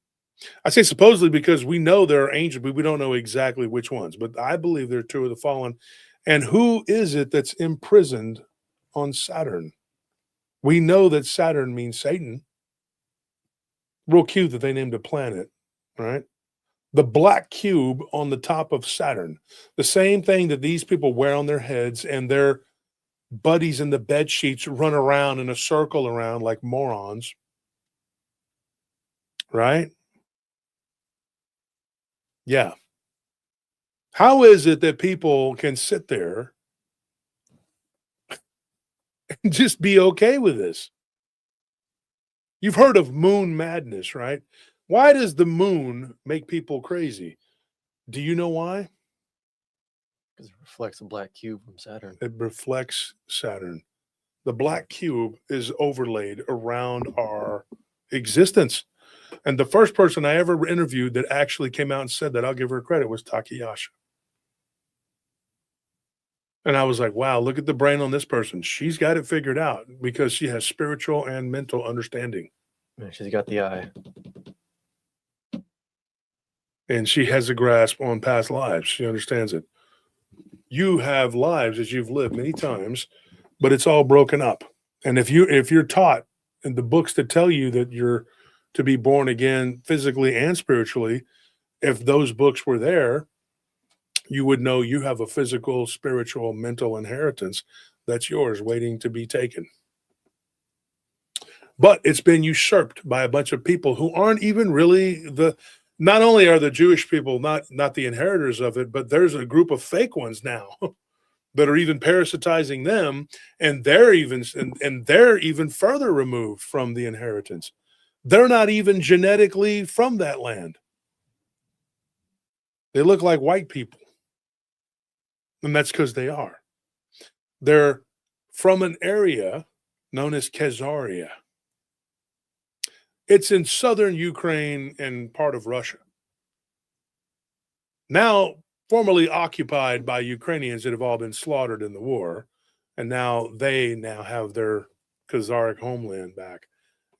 I say supposedly because we know there are angels, but we don't know exactly which ones. But I believe there are two of the fallen. And who is it that's imprisoned on Saturn? We know that Saturn means Satan. Real cute that they named a planet, right? The black cube on the top of Saturn, the same thing that these people wear on their heads, and their buddies in the bed sheets run around in a circle around like morons, right? Yeah. How is it that people can sit there and just be okay with this? You've heard of moon madness, right? Why does the moon make people crazy? Do you know why? Because it reflects a black cube from Saturn. It reflects Saturn. The black cube is overlaid around our existence. And the first person I ever interviewed that actually came out and said that, I'll give her credit, was Takayasha. And I was like, wow, look at the brain on this person. She's got it figured out because she has spiritual and mental understanding. Yeah, she's got the eye. And she has a grasp on past lives. She understands it. You have lives that you've lived many times, but it's all broken up. And if you're taught in the books that tell you that you're to be born again physically and spiritually, if those books were there, you would know you have a physical, spiritual, mental inheritance that's yours waiting to be taken. But it's been usurped by a bunch of people who aren't even really not only are the Jewish people not the inheritors of it, but there's a group of fake ones now that are even parasitizing them, and they're even further removed from the inheritance. They're not even genetically from that land. They look like white people. And that's because they are. They're from an area known as Khazaria. It's in southern Ukraine and part of Russia. Now, formerly occupied by Ukrainians that have all been slaughtered in the war. And now they have their Khazaric homeland back.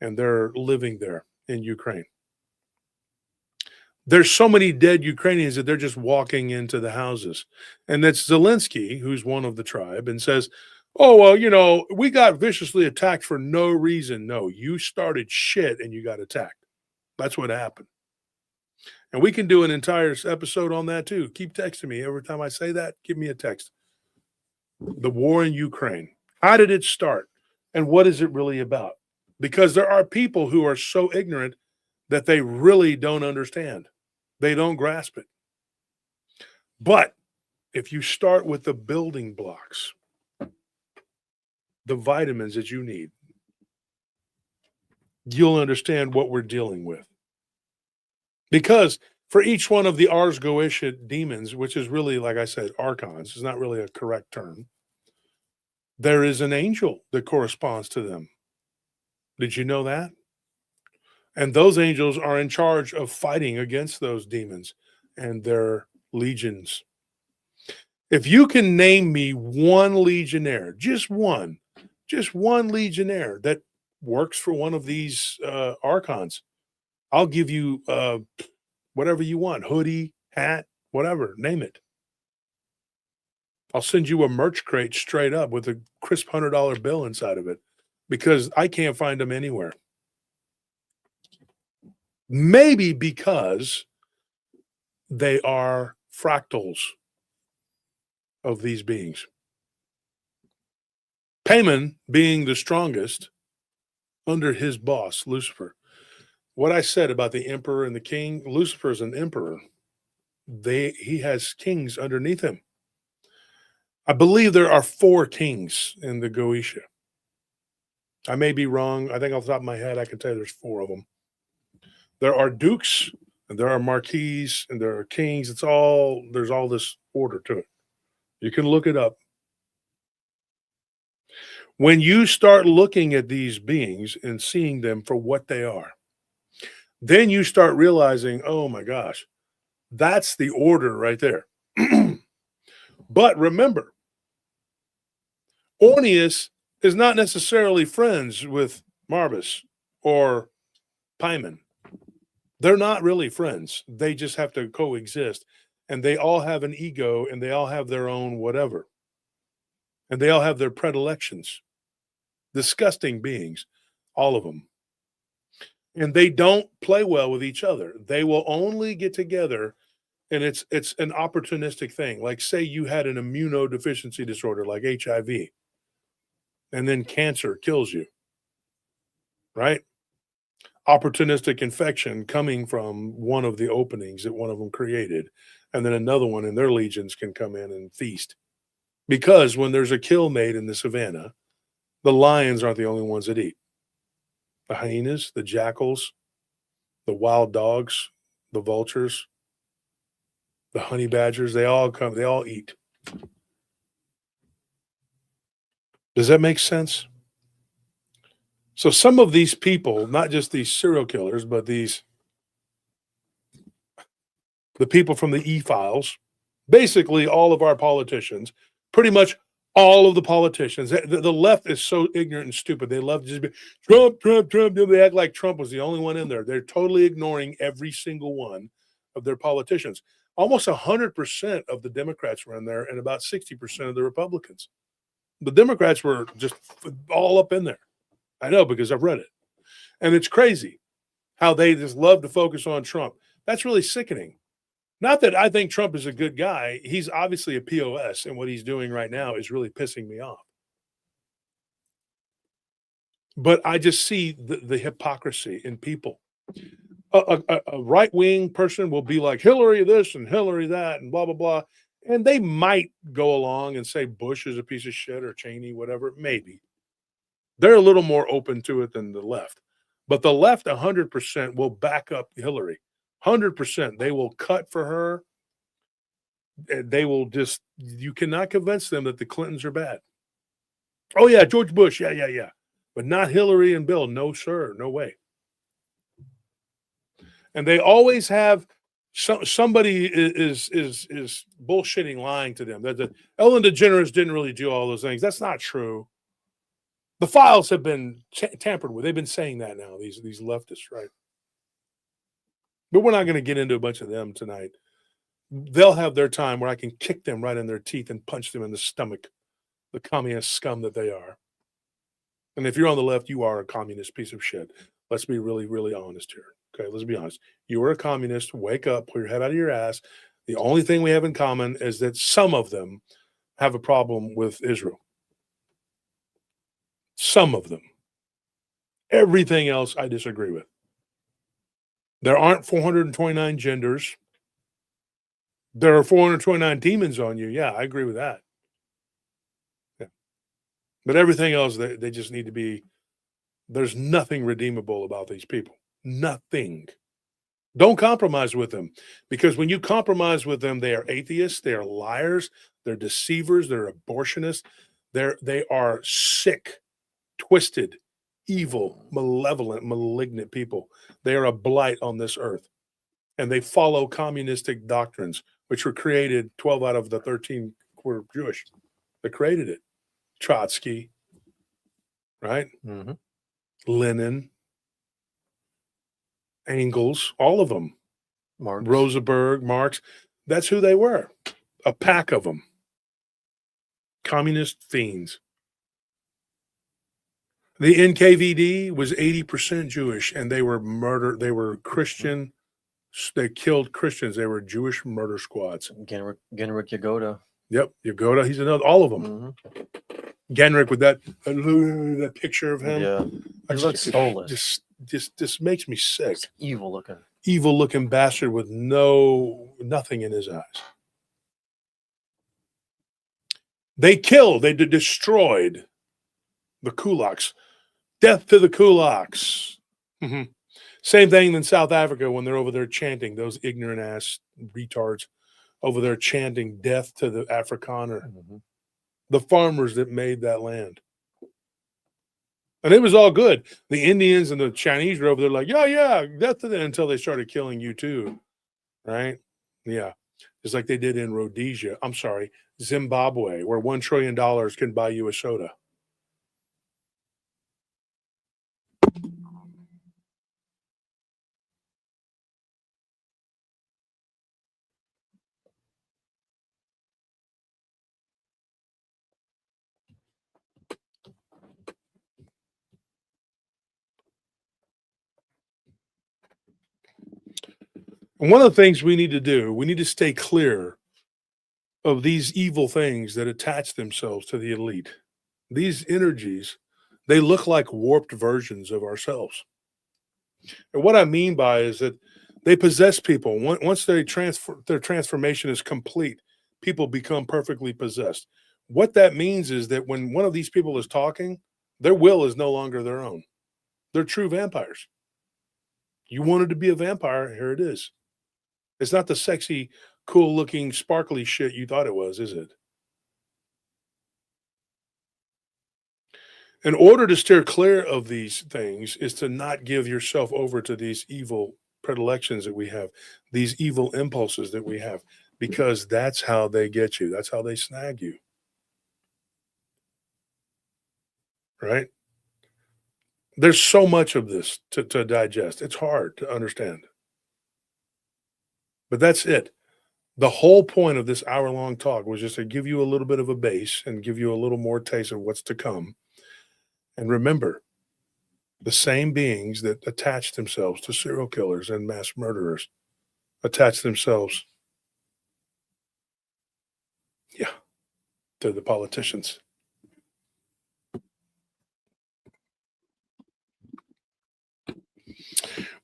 And they're living there in Ukraine. There's so many dead Ukrainians that they're just walking into the houses. And that's Zelensky, who's one of the tribe, and says, oh, well, we got viciously attacked for no reason. No, you started shit and you got attacked. That's what happened. And we can do an entire episode on that too. Keep texting me. Every time I say that, give me a text. The war in Ukraine. How did it start? And what is it really about? Because there are people who are so ignorant that they really don't understand. They don't grasp it. But if you start with the building blocks, the vitamins that you need, you'll understand what we're dealing with. Because for each one of the Ars Goetia demons, which is really, like I said, archons, is not really a correct term, there is an angel that corresponds to them. Did you know that? And those angels are in charge of fighting against those demons and their legions. If you can name me one legionnaire, just one legionnaire that works for one of these archons, I'll give you whatever you want, hoodie, hat, whatever, name it. I'll send you a merch crate straight up with a crisp $100 bill inside of it because I can't find them anywhere. Maybe because they are fractals of these beings. Paimon being the strongest under his boss, Lucifer. What I said about the emperor and the king, Lucifer is an emperor. He has kings underneath him. I believe there are 4 kings in the Goetia. I may be wrong. I think off the top of my head, I can tell you there's 4 of them. There are dukes, and there are marquises, and there are kings. There's all this order to it. You can look it up. When you start looking at these beings and seeing them for what they are, then you start realizing, oh my gosh, that's the order right there. But remember, Ornius is not necessarily friends with Marbas or Paimon. They're not really friends. They just have to coexist. And they all have an ego and they all have their own whatever. And they all have their predilections. Disgusting beings, all of them. And they don't play well with each other. They will only get together, and it's an opportunistic thing. Like say you had an immunodeficiency disorder like HIV, and then cancer kills you, right? Opportunistic infection coming from one of the openings that one of them created, and then another one and their legions can come in and feast. Because when there's a kill made in the savannah, the lions aren't the only ones that eat. The hyenas, the jackals, the wild dogs, the vultures, the honey badgers, they all come, they all eat. Does that make sense? So some of these people, not just these serial killers, but the people from the E-Files, basically all of our politicians, pretty much all of the politicians, the left is so ignorant and stupid. They love to just be Trump, Trump, Trump. They act like Trump was the only one in there. They're totally ignoring every single one of their politicians. Almost 100% of the Democrats were in there and about 60% of the Republicans. The Democrats were just all up in there. I know because I've read it. And it's crazy how they just love to focus on Trump. That's really sickening. Not that I think Trump is a good guy. He's obviously a POS, and what he's doing right now is really pissing me off. But I just see the hypocrisy in people. A right-wing person will be like, Hillary this and Hillary that and blah, blah, blah. And they might go along and say Bush is a piece of shit or Cheney, whatever, maybe. They're a little more open to it than the left. But the left 100% will back up Hillary. 100%. They will cut for her. They will just, you cannot convince them that the Clintons are bad. Oh, yeah, George Bush. Yeah. But not Hillary and Bill. No, sir. No way. And they always have somebody is bullshitting, lying to them. That Ellen DeGeneres didn't really do all those things. That's not true. The files have been tampered with. They've been saying that now, these leftists, right? But we're not going to get into a bunch of them tonight. They'll have their time where I can kick them right in their teeth and punch them in the stomach, the communist scum that they are. And if you're on the left, you are a communist piece of shit. Let's be really, really honest here. Okay, let's be honest. You are a communist. Wake up, pull your head out of your ass. The only thing we have in common is that some of them have a problem with Israel. Some of them. Everything else I disagree with. There aren't 429 genders. There are 429 demons on you. Yeah, I agree with that. Yeah. But everything else, they just need to be, there's nothing redeemable about these people. Nothing. Don't compromise with them, because when you compromise with them, they are atheists, they are liars, they're deceivers, they're abortionists, they are sick, twisted, evil, malevolent, malignant people. They are a blight on this earth, and they follow communistic doctrines, which were created. 12 out of the 13 were Jewish. They created it. Trotsky, right? Mm-hmm. Lenin, Engels, all of them. Marx. Rosenberg, Marx. That's who they were. A pack of them. Communist fiends. The NKVD was 80% Jewish, and they were murder. They were Christian. They killed Christians. They were Jewish murder squads. Genrikh Yagoda. Yep, Yagoda. He's another. All of them. Mm-hmm. Genrikh with that picture of him. Yeah, he looks soulless. Just makes me sick. It's evil looking. Evil looking bastard with nothing in his eyes. They killed. They destroyed the kulaks. Death to the kulaks. Mm-hmm. Same thing in South Africa when they're over there chanting, those ignorant ass retards over there chanting death to the Afrikaner, the farmers that made that land. And it was all good. The Indians and the Chinese were over there like, yeah, death to them, until they started killing you too, right? Yeah, just like they did in Rhodesia. I'm sorry, Zimbabwe, where $1 trillion can buy you a soda. And one of the things we need to do, we need to stay clear of these evil things that attach themselves to the elite. These energies, they look like warped versions of ourselves. And what I mean by is that they possess people. Once their transformation is complete, people become perfectly possessed. What that means is that when one of these people is talking, their will is no longer their own. They're true vampires. You wanted to be a vampire, here it is. It's not the sexy, cool-looking, sparkly shit you thought it was, is it? In order to steer clear of these things is to not give yourself over to these evil predilections that we have, these evil impulses that we have, because that's how they get you. That's how they snag you. Right? There's so much of this to digest. It's hard to understand. But that's it. The whole point of this hour-long talk was just to give you a little bit of a base and give you a little more taste of what's to come. And remember, the same beings that attach themselves to serial killers and mass murderers attach themselves, to the politicians.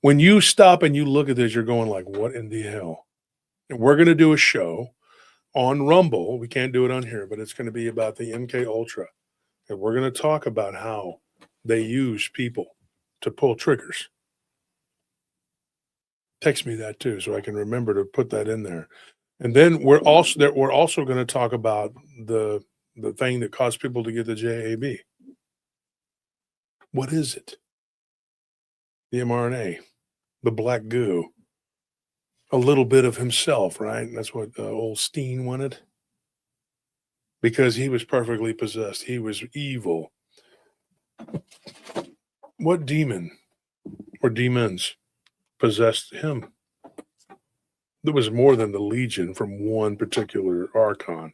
When you stop and you look at this, you're going like, what in the hell? And we're going to do a show on Rumble. We can't do it on here, but it's going to be about the MK Ultra. And we're going to talk about how they use people to pull triggers. Text me that too, so I can remember to put that in there. And then we're also going to talk about the thing that caused people to get the JAB. What is it? The mRNA, the black goo, a little bit of himself, right? And that's what old Steen wanted. Because he was perfectly possessed. He was evil. What demon or demons possessed him? There was more than the legion from one particular archon.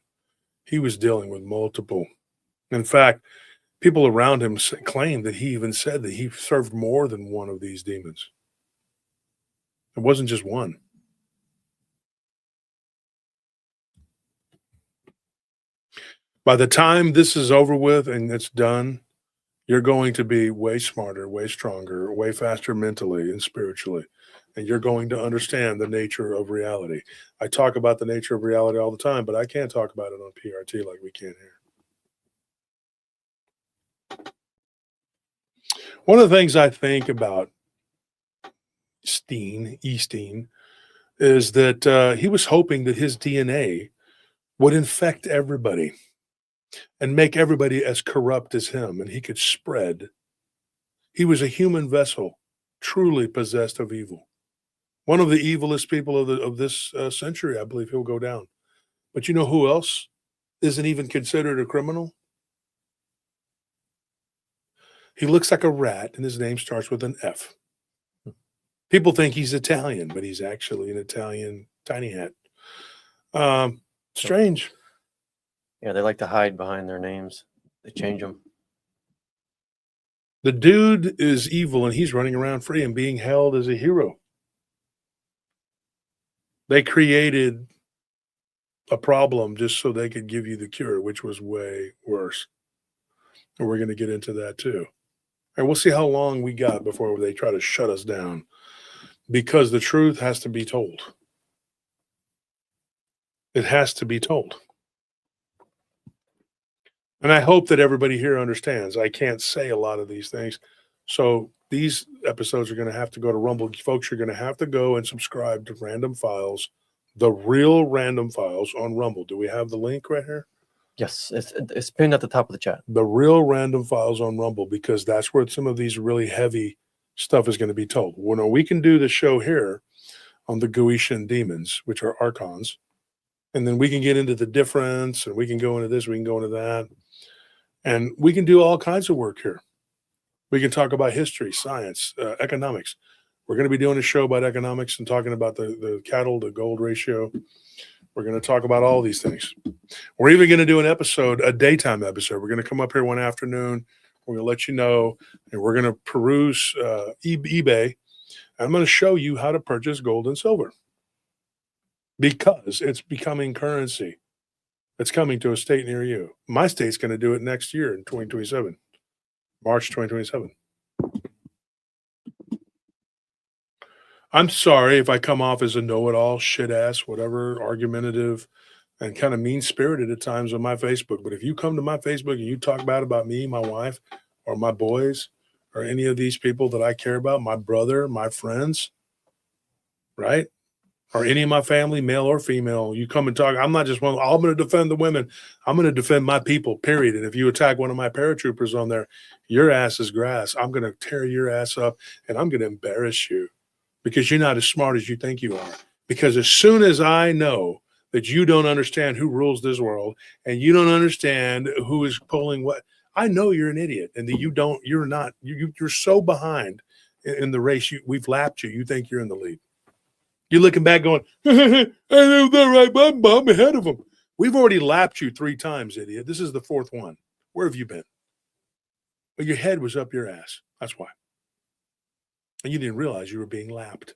He was dealing with multiple. In fact, people around him claim that he even said that he served more than one of these demons. It wasn't just one. By the time this is over with and it's done, you're going to be way smarter, way stronger, way faster mentally and spiritually. And you're going to understand the nature of reality. I talk about the nature of reality all the time, but I can't talk about it on PRT like we can here. One of the things I think about Easteen, is that he was hoping that his DNA would infect everybody and make everybody as corrupt as him, and he could spread. He was a human vessel, truly possessed of evil. One of the evilest people of this century, I believe he'll go down. But you know who else isn't even considered a criminal? He looks like a rat, and his name starts with an F. People think he's Italian, but he's actually an Italian tiny hat. Strange. Yeah, they like to hide behind their names. They change them. The dude is evil, and he's running around free and being held as a hero. They created a problem just so they could give you the cure, which was way worse. And we're going to get into that too. And we'll see how long we got before they try to shut us down, because the truth has to be told. It has to be told. And I hope that everybody here understands. I can't say a lot of these things. So these episodes are going to have to go to Rumble. Folks, you're going to have to go and subscribe to Random Files, the real Random Files on Rumble. Do we have the link right here? Yes, it's pinned at the top of the chat. The real Random Files on Rumble, because that's where some of these really heavy stuff is going to be told. Well, we can do the show here on the Goetian demons, which are archons, and then we can get into the difference, and we can go into this, we can go into that, and we can do all kinds of work here. We can talk about history, science, economics. We're going to be doing a show about economics and talking about the cattle to gold ratio. We're going to talk about all these things. We're even going to do an episode, a daytime episode. We're going to come up here one afternoon. We're going to let you know, and we're going to peruse eBay. I'm going to show you how to purchase gold and silver, because it's becoming currency. It's coming to a state near you. My state's going to do it next year in 2027, March 2027. I'm sorry if I come off as a know-it-all, shit-ass, whatever, argumentative, and kind of mean-spirited at times on my Facebook. But if you come to my Facebook and you talk bad about me, my wife, or my boys, or any of these people that I care about, my brother, my friends, right? Or any of my family, male or female, you come and talk. I'm not just one. I'm going to defend the women. I'm going to defend my people, period. And if you attack one of my paratroopers on there, your ass is grass. I'm going to tear your ass up, and I'm going to embarrass you, because you're not as smart as you think you are. Because as soon as I know that you don't understand who rules this world, and you don't understand who is pulling what, I know you're an idiot, and that you're so behind in the race. We've lapped you. You think you're in the lead. You're looking back going, I know that right, but I'm ahead of them. We've already lapped you 3 times, idiot. This is the 4th one. Where have you been? Well, your head was up your ass. That's why. And you didn't realize you were being lapped.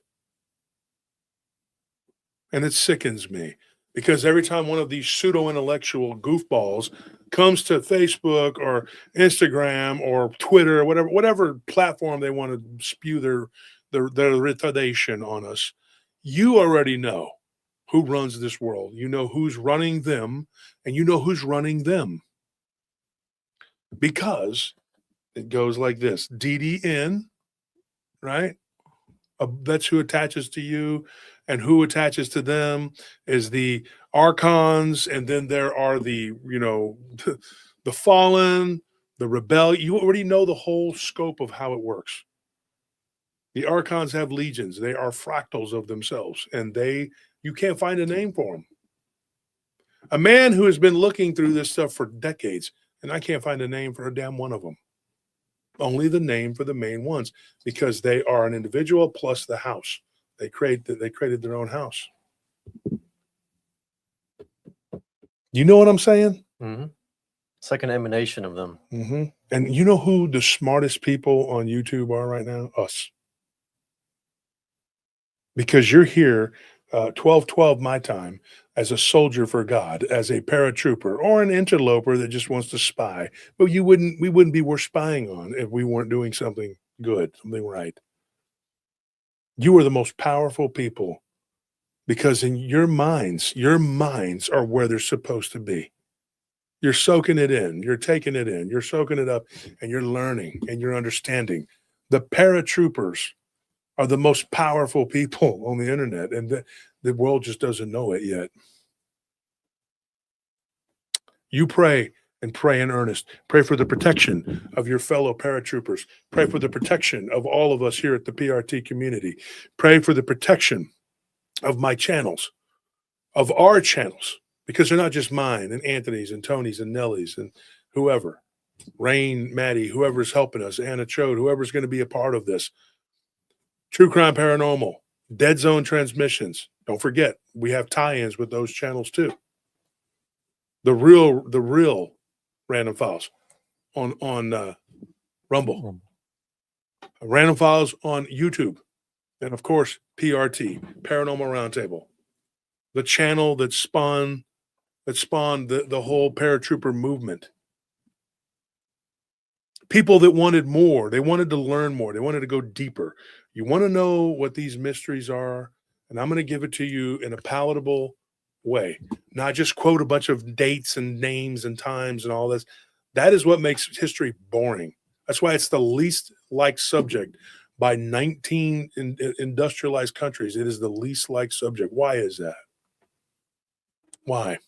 And it sickens me, because every time one of these pseudo-intellectual goofballs comes to Facebook or Instagram or Twitter or whatever platform they want to spew their retardation on us, you already know who runs this world. You know who's running them, and you know who's running them. Because it goes like this: DDN, right? That's who attaches to you, and who attaches to them is the archons, and then there are the the fallen, the rebellion. You already know the whole scope of how it works. The archons have legions. They are fractals of themselves, and you can't find a name for them. A man who has been looking through this stuff for decades, and I can't find a name for a damn one of them. Only the name for the main ones, because they are an individual plus the house. They created their own house. You know what I'm saying? Mm-hmm. It's like an emanation of them. Mm-hmm. And you know who the smartest people on YouTube are right now? Us. Because you're here 12/12 my time as a soldier for God, as a paratrooper or an interloper that just wants to spy. But we wouldn't be worth spying on if we weren't doing something good, something right. You are the most powerful people because in your minds are where they're supposed to be. You're soaking it in, you're taking it in, you're soaking it up, and you're learning and you're understanding. The paratroopers are the most powerful people on the internet, and the world just doesn't know it yet. You pray and pray in earnest. Pray for the protection of your fellow paratroopers. Pray for the protection of all of us here at the PRT community. Pray for the protection of my channels, of our channels, because they're not just mine and Anthony's and Tony's and Nellie's and whoever, Rain, Maddie, whoever's helping us, Anna Chode, whoever's going to be a part of this. True Crime Paranormal, Dead Zone Transmissions. Don't forget, we have tie-ins with those channels too. The real Random Files on Rumble, Random Files on YouTube, and of course PRT, Paranormal Roundtable, the channel that spawned the whole paratrooper movement. People that wanted more, they wanted to learn more, they wanted to go deeper. You want to know what these mysteries are, and I'm going to give it to you in a palatable way, not just quote a bunch of dates and names and times and all this. That is what makes history boring. That's why it's the least liked subject by 19 industrialized countries. It is the least liked subject. Why is that? Why?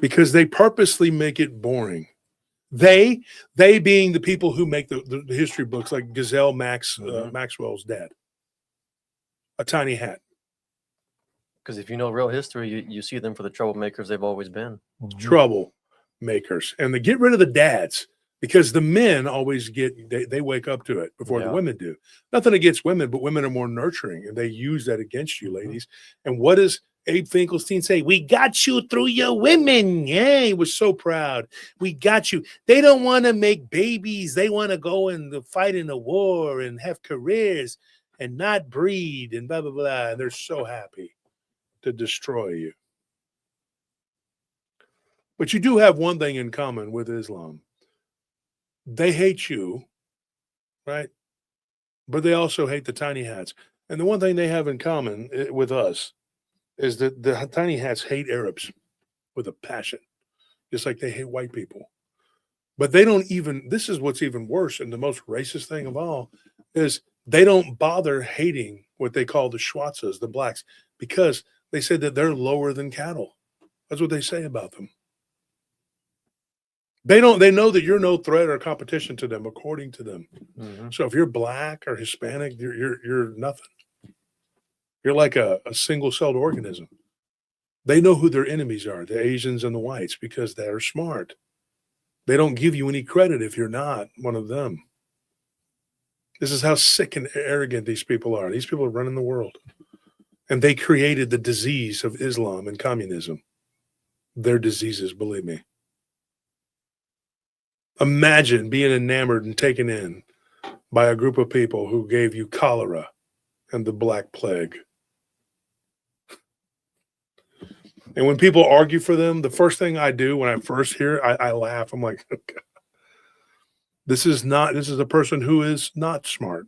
Because they purposely make it boring. They being the people who make the history books, like Gazelle Maxwell's dad, A Tiny Hat. Because if you know real history, you see them for the troublemakers they've always been. Troublemakers. And they get rid of the dads because the men always they wake up to it before the women do. Nothing against women, but women are more nurturing and they use that against you, ladies. And what does Abe Finkelstein say? We got you through your women. Yeah, he was so proud. We got you. They don't want to make babies. They want to go and fight in a war and have careers and not breed and blah, blah, blah. And they're so happy to destroy you. But you do have one thing in common with Islam. They hate you, right? But they also hate the tiny hats. And the one thing they have in common with us is that the tiny hats hate Arabs with a passion, just like they hate white people. But they don't even, this is what's even worse, and the most racist thing of all, is they don't bother hating what they call the Schwarzes, the blacks, because they said that they're lower than cattle. That's what they say about them. They know that you're no threat or competition to them, according to them. Mm-hmm. So if you're black or Hispanic, you're nothing. You're like a single-celled organism. They know who their enemies are, the Asians and the whites, because they're smart. They don't give you any credit if you're not one of them. This is how sick and arrogant these people are. These people are running the world. And they created the disease of Islam and communism. They're diseases, believe me. Imagine being enamored and taken in by a group of people who gave you cholera and the Black Plague. And when people argue for them, the first thing I do when I first hear it, I laugh. I'm like, okay. This is a person who is not smart.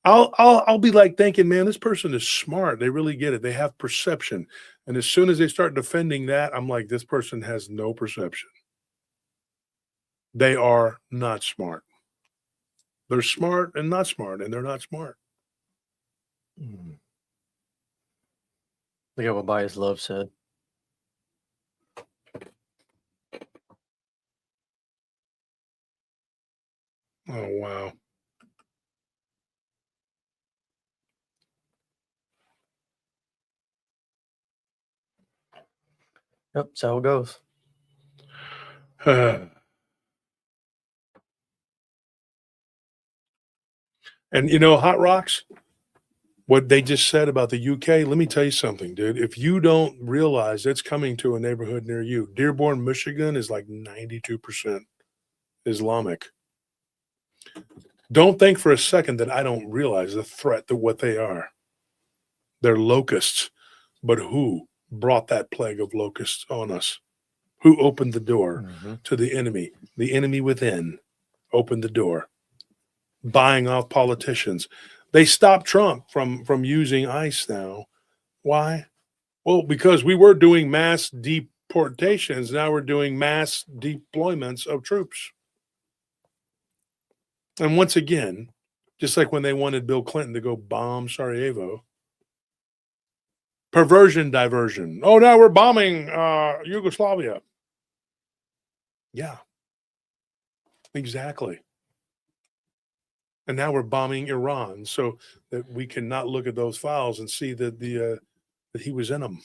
I'll be like thinking, man, this person is smart. They really get it. They have perception. And as soon as they start defending that, I'm like, this person has no perception. They are not smart. They're smart and not smart, and they're not smart. Look at what Bias Love said. Oh, wow. Yep, that's how it goes. And you know, Hot Rocks, What they just said about the UK, let me tell you something, dude. If you don't realize it's coming to a neighborhood near you, Dearborn, Michigan is like 92% Islamic. Don't think for a second that I don't realize the threat to what they are. They're locusts. But who brought that plague of locusts on us? Who opened the door to the enemy? The enemy within opened the door, buying off politicians. They stopped Trump from using ICE now. Why? Well, because we were doing mass deportations. Now we're doing mass deployments of troops. And once again, just like when they wanted Bill Clinton to go bomb Sarajevo, perversion, diversion. Oh, now we're bombing Yugoslavia. Yeah, exactly. And now we're bombing Iran, so that we cannot look at those files and see that that he was in them.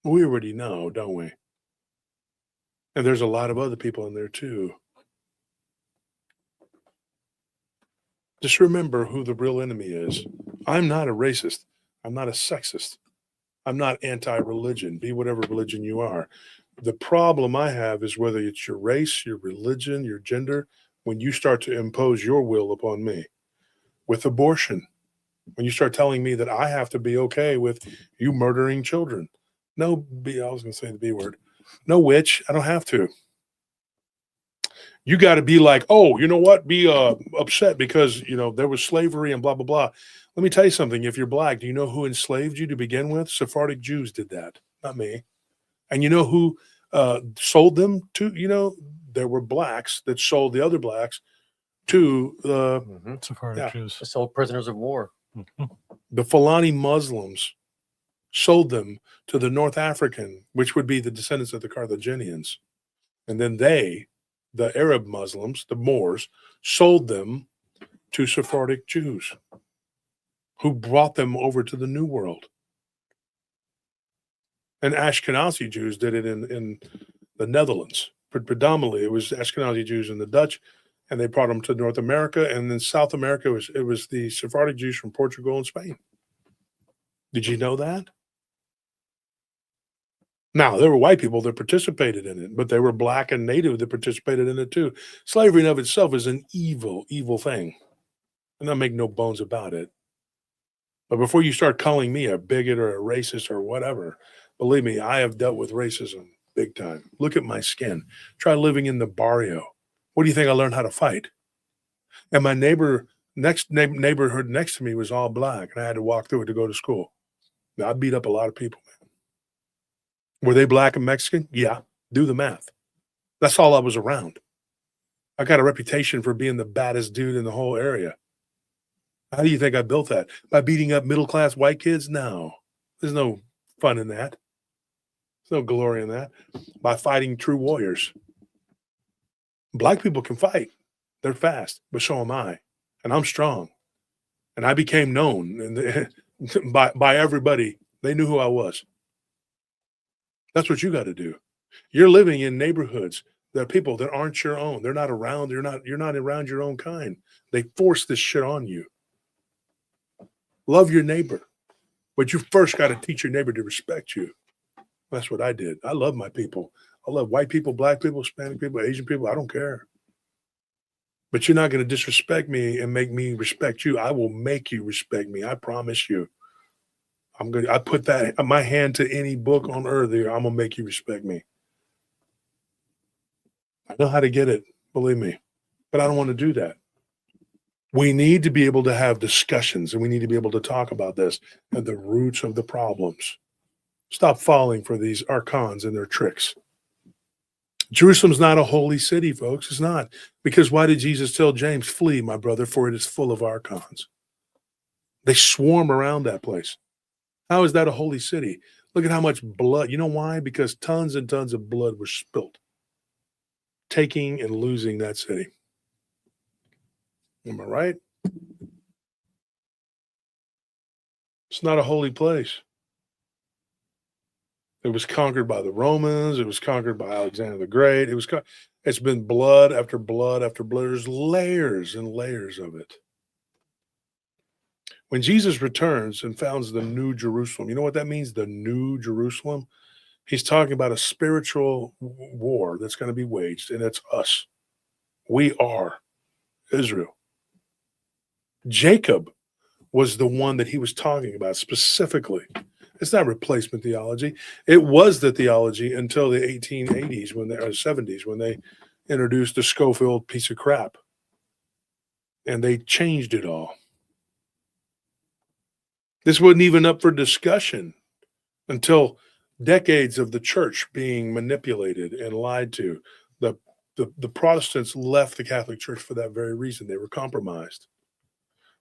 We already know, don't we? And there's a lot of other people in there too. Just remember who the real enemy is. I'm not a racist. I'm not a sexist. I'm not anti-religion. Be whatever religion you are. The problem I have is whether it's your race, your religion, your gender, when you start to impose your will upon me. With abortion, when you start telling me that I have to be okay with you murdering children. I was going to say the B word. No, witch, I don't have to. You got to be like, oh, you know what? Be upset because, there was slavery and blah, blah, blah. Let me tell you something. If you're black, do you know who enslaved you to begin with? Sephardic Jews did that, not me. And you know who sold them to, there were blacks that sold the other blacks to the Sephardic Jews. They sold prisoners of war. the Fulani Muslims sold them to the North African, which would be the descendants of the Carthaginians. And then they, the Arab Muslims, the Moors, sold them to Sephardic Jews who brought them over to the New World. And Ashkenazi Jews did it in the Netherlands. But predominantly, it was Ashkenazi Jews and the Dutch, and they brought them to North America. And then South America, it was the Sephardic Jews from Portugal and Spain. Did you know that? Now, there were white people that participated in it, but they were black and native that participated in it too. Slavery in of itself is an evil, evil thing. And I make no bones about it. But before you start calling me a bigot or a racist or whatever, believe me, I have dealt with racism big time. Look at my skin. Try living in the barrio. What do you think I learned how to fight? And my neighborhood next to me was all black, and I had to walk through it to go to school. Now, I beat up a lot of people, man. Were they black and Mexican? Yeah, do the math. That's all I was around. I got a reputation for being the baddest dude in the whole area. How do you think I built that? By beating up middle-class white kids? No. There's no fun in that. There's no glory in that. By fighting true warriors. Black people can fight. They're fast, but so am I. And I'm strong. And I became known by everybody. They knew who I was. That's what you got to do. You're living in neighborhoods that are people that aren't your own. They're not around. You're not around your own kind. They force this shit on you. Love your neighbor, but you first got to teach your neighbor to respect you. That's what I did. I love my people. I love white people, black people, Hispanic people, Asian people. I don't care. But you're not going to disrespect me and make me respect you. I will make you respect me. I promise you. I put that my hand to any book on earth here. I'm gonna make you respect me. I know how to get it, believe me, but I don't want to do that. We need to be able to have discussions, and we need to be able to talk about this and the roots of the problems. Stop falling for these archons and their tricks. Jerusalem's not a holy city, folks. It's not. Because why did Jesus tell James, flee, my brother, for it is full of archons? They swarm around that place. How is that a holy city? Look at how much blood. You know why? Because tons and tons of blood were spilled, taking and losing that city. Am I right? It's not a holy place. It was conquered by the Romans. It was conquered by Alexander the Great. It's been blood after blood after blood. There's layers and layers of it. When Jesus returns and founds the New Jerusalem, you know what that means? The New Jerusalem? He's talking about a spiritual war that's going to be waged, and it's us. We are Israel. Jacob was the one that he was talking about specifically. It's not replacement theology. It was the theology until the 1880s or 70s when they introduced the Schofield piece of crap. And they changed it all. This wasn't even up for discussion until decades of the church being manipulated and lied to. The Protestants left the Catholic Church for that very reason. They were compromised.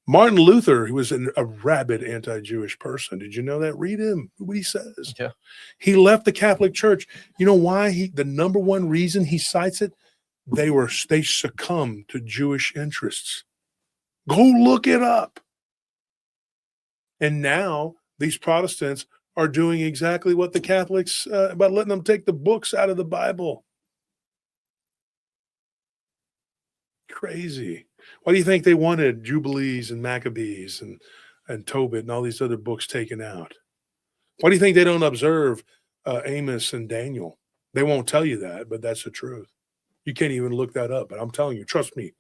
Martin Luther, who was a rabid anti-Jewish person. Did you know that? Read him, what he says. Yeah. He left the Catholic Church. You know why? The number one reason he cites it, they succumbed to Jewish interests. Go look it up. And now these Protestants are doing exactly what the Catholics, about letting them take the books out of the Bible. Crazy. Why do you think they wanted Jubilees and Maccabees and Tobit and all these other books taken out? Why do you think they don't observe Amos and Daniel? They won't tell you that, but that's the truth. You can't even look that up, but I'm telling you, trust me.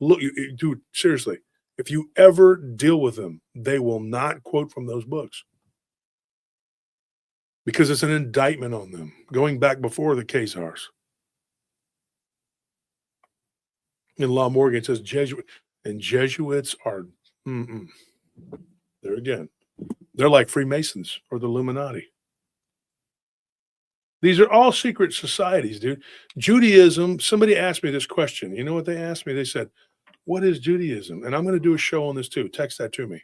Look, dude, seriously, if you ever deal with them, they will not quote from those books because it's an indictment on them, going back before the Khazars. In Law Morgan, it says Jesuits are, there again, they're like Freemasons or the Illuminati. These are all secret societies, dude. Judaism, somebody asked me this question. You know what they asked me? They said, what is Judaism? And I'm going to do a show on this too. Text that to me.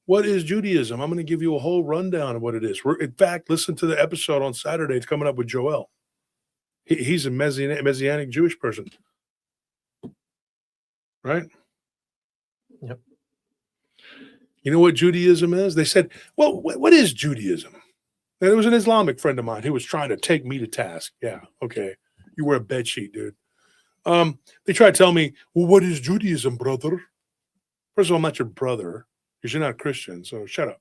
What is Judaism? I'm going to give you a whole rundown of what it is. In fact, listen to the episode on Saturday. It's coming up with Joel. He's a Messianic Jewish person. Right? Yep. You know what Judaism is? They said, well, what is Judaism? And there was an Islamic friend of mine who was trying to take me to task. Yeah, okay. You wear a bedsheet, dude. They tried to tell me, well, what is Judaism, brother? First of all, I'm not your brother because you're not Christian, so shut up.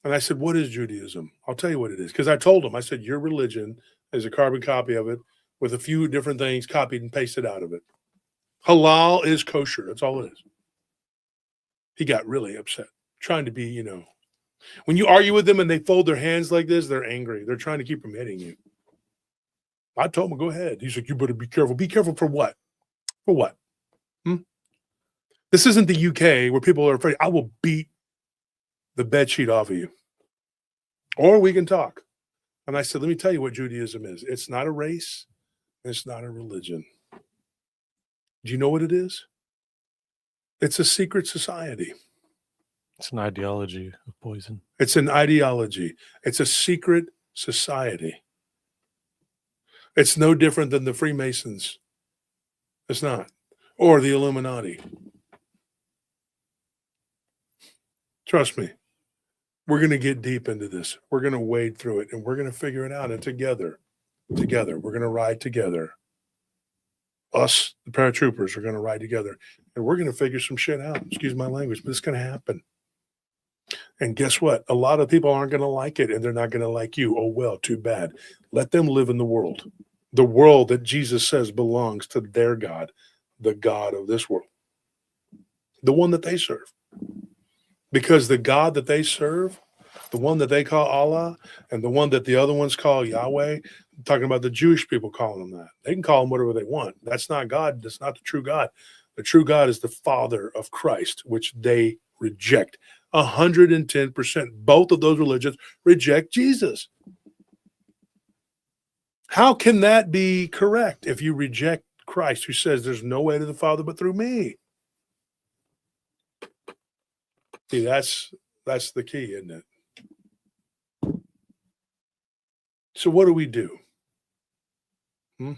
And I said, what is Judaism? I'll tell you what it is. Because I told him, I said, your religion is a carbon copy of it with a few different things copied and pasted out of it. Halal is kosher. That's all it is. He got really upset, trying to be, when you argue with them and they fold their hands like this, they're angry. They're trying to keep from hitting you. I told him, go ahead. He's like, you better be careful. Be careful for what? For what? This isn't the UK where people are afraid. I will beat the bedsheet off of you. Or we can talk. And I said, let me tell you what Judaism is. It's not a race. It's not a religion. Do you know what it is? It's a secret society. It's an ideology of poison. It's an ideology. It's a secret society. It's no different than the Freemasons. It's not. Or the Illuminati. Trust me. We're going to get deep into this. We're going to wade through it and we're going to figure it out. And together, we're going to ride together. Us, the paratroopers, are going to ride together and we're going to figure some shit out. Excuse my language, but it's going to happen. And guess what? A lot of people aren't going to like it and they're not going to like you. Oh, well, too bad. Let them live in the world that Jesus says belongs to their God, the God of this world, the one that they serve. Because the God that they serve, the one that they call Allah and the one that the other ones call Yahweh, I'm talking about the Jewish people calling them that. They can call him whatever they want. That's not God. That's not the true God. The true God is the Father of Christ, which they reject. 110%. Both of those religions reject Jesus. How can that be correct if you reject Christ, who says there's no way to the Father but through me? See, that's the key, isn't it? So what do we do? Well,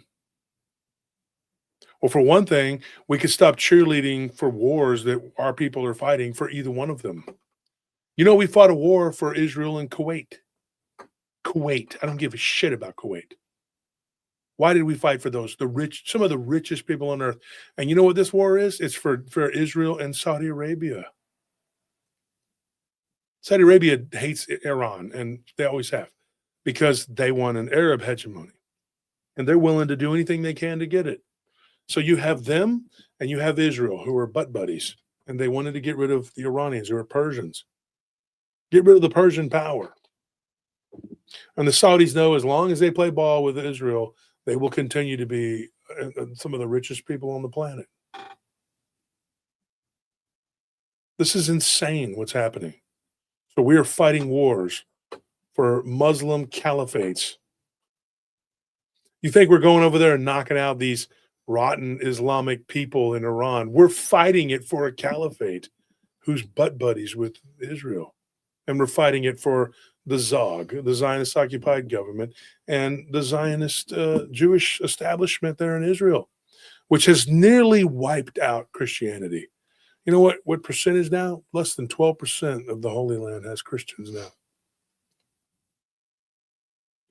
for one thing, we could stop cheerleading for wars that our people are fighting for either one of them. We fought a war for Israel and Kuwait. Kuwait. I don't give a shit about Kuwait. Why did we fight for those? Some of the richest people on earth. And you know what this war is? It's for Israel and Saudi Arabia. Saudi Arabia hates Iran, and they always have, because they want an Arab hegemony, and they're willing to do anything they can to get it. So you have them, and you have Israel, who are butt buddies, and they wanted to get rid of the Iranians, who are Persians. Get rid of the Persian power. And the Saudis know as long as they play ball with Israel, they will continue to be some of the richest people on the planet. This is insane what's happening. So we are fighting wars for Muslim caliphates. You think we're going over there and knocking out these rotten Islamic people in Iran? We're fighting it for a caliphate who's butt buddies with Israel. And we're fighting it for the ZOG, the Zionist occupied government, and the Zionist Jewish establishment there in Israel, which has nearly wiped out Christianity. You know what percentage now? Less than 12% of the Holy Land has Christians now.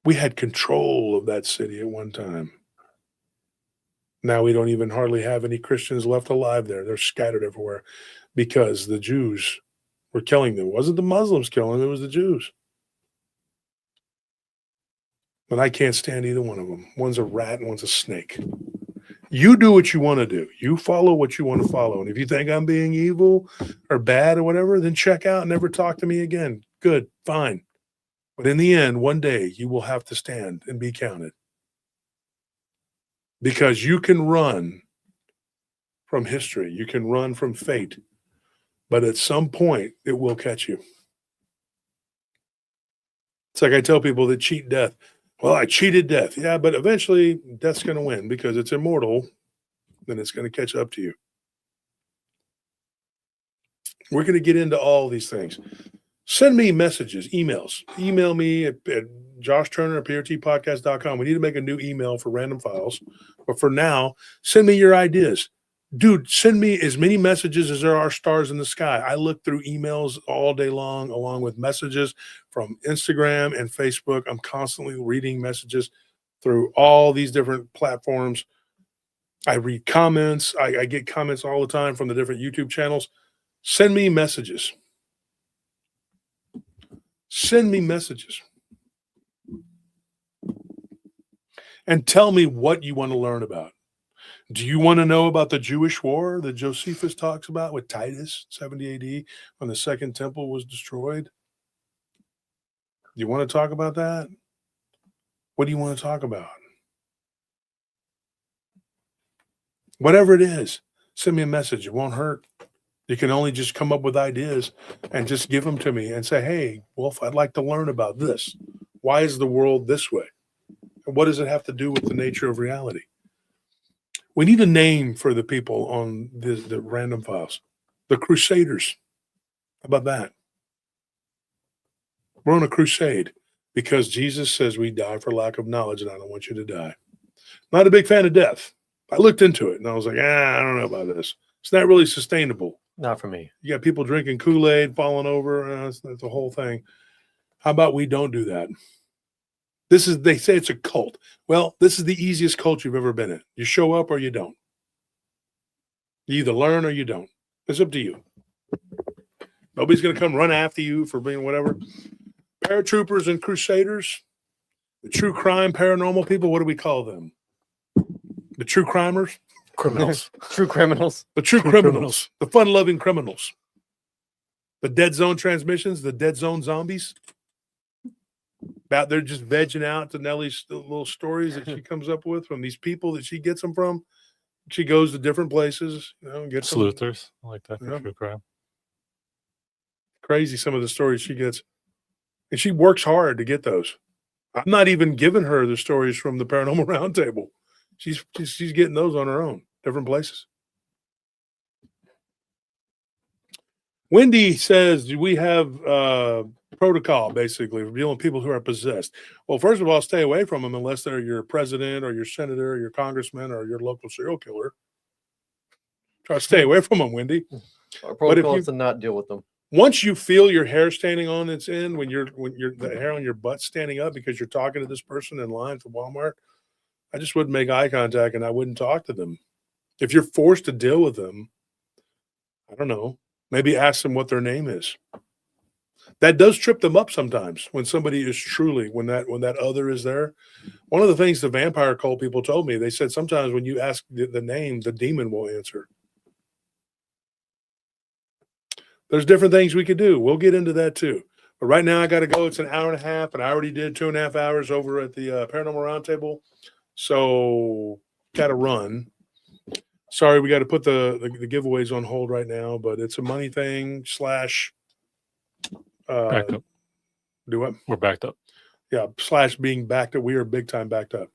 We had control of that city at one time. Now we don't even hardly have any Christians left alive there. They're scattered everywhere because the Jews were killing them. It wasn't the Muslims killing them, it was the Jews. But I can't stand either one of them. One's a rat and one's a snake. You do what you want to do. You follow what you want to follow. And if you think I'm being evil or bad or whatever, then check out and never talk to me again. Good, fine. But in the end, one day you will have to stand and be counted. Because you can run from history. You can run from fate. But at some point, it will catch you. It's like I tell people that cheat death. Well, I cheated death. Yeah, but eventually death's going to win because it's immortal. Then it's going to catch up to you. We're going to get into all these things. Send me messages, emails. Email me at joshturner@prtpodcast.com. We need to make a new email for Random Files. But for now, send me your ideas. Dude, send me as many messages as there are stars in the sky. I look through emails all day long, along with messages from Instagram and Facebook. I'm constantly reading messages through all these different platforms. I read comments. I get comments all the time from the different YouTube channels. Send me messages. Send me messages. And tell me what you want to learn about. Do you want to know about the Jewish war that Josephus talks about with Titus, 70 AD, when the Second Temple was destroyed? You want to talk about that? What do you want to talk about? Whatever it is, send me a message. It won't hurt. You can only just come up with ideas and just give them to me and say, hey, Wolf, I'd like to learn about this. Why is the world this way? And what does it have to do with the nature of reality? We need a name for the people on the Random Files. The Crusaders. How about that? We're on a crusade because Jesus says we die for lack of knowledge, and I don't want you to die. Not a big fan of death. I looked into it, and I was like, I don't know about this. It's not really sustainable. Not for me. You got people drinking Kool-Aid, falling over. That's the whole thing. How about we don't do that? They say it's a cult. Well, this is the easiest cult you've ever been in. You show up or you don't. You either learn or you don't. It's up to you. Nobody's going to come run after you for being whatever. Paratroopers and crusaders, the true crime paranormal people, what do we call them? The true crimers? Criminals. True criminals. The true criminals. The fun-loving criminals. The dead zone transmissions, the dead zone zombies. About they're just vegging out to Nellie's little stories that she comes up with from these people that she gets them from. She goes to different places, and gets them. Sleuthers. I like that for Yeah. true crime. Crazy some of the stories she gets. And she works hard to get those. I'm not even giving her the stories from the Paranormal Roundtable. She's getting those on her own, different places. Wendy says, do we have protocol, basically, for dealing with people who are possessed? Well, first of all, stay away from them unless they're your president or your senator or your congressman or your local serial killer. Try to stay away from them, Wendy. Our But if protocol you- is to not deal with them. Once you feel your hair standing on its end, when you're the hair on your butt standing up because you're talking to this person in line for Walmart, I just wouldn't make eye contact and I wouldn't talk to them. If you're forced to deal with them, I don't know, maybe ask them what their name is. That does trip them up sometimes when somebody is truly, when that other is there. One of the things the vampire cult people told me, they said sometimes when you ask the name, the demon will answer. There's different things we could do. We'll get into that too. But right now I got to go. It's an hour and a half, and I already did 2.5 hours over at the Paranormal Roundtable. So got to run. Sorry, we got to put the giveaways on hold right now, but it's a money thing / Backed up. do what? We're backed up. Yeah, / being backed up. We are big time backed up.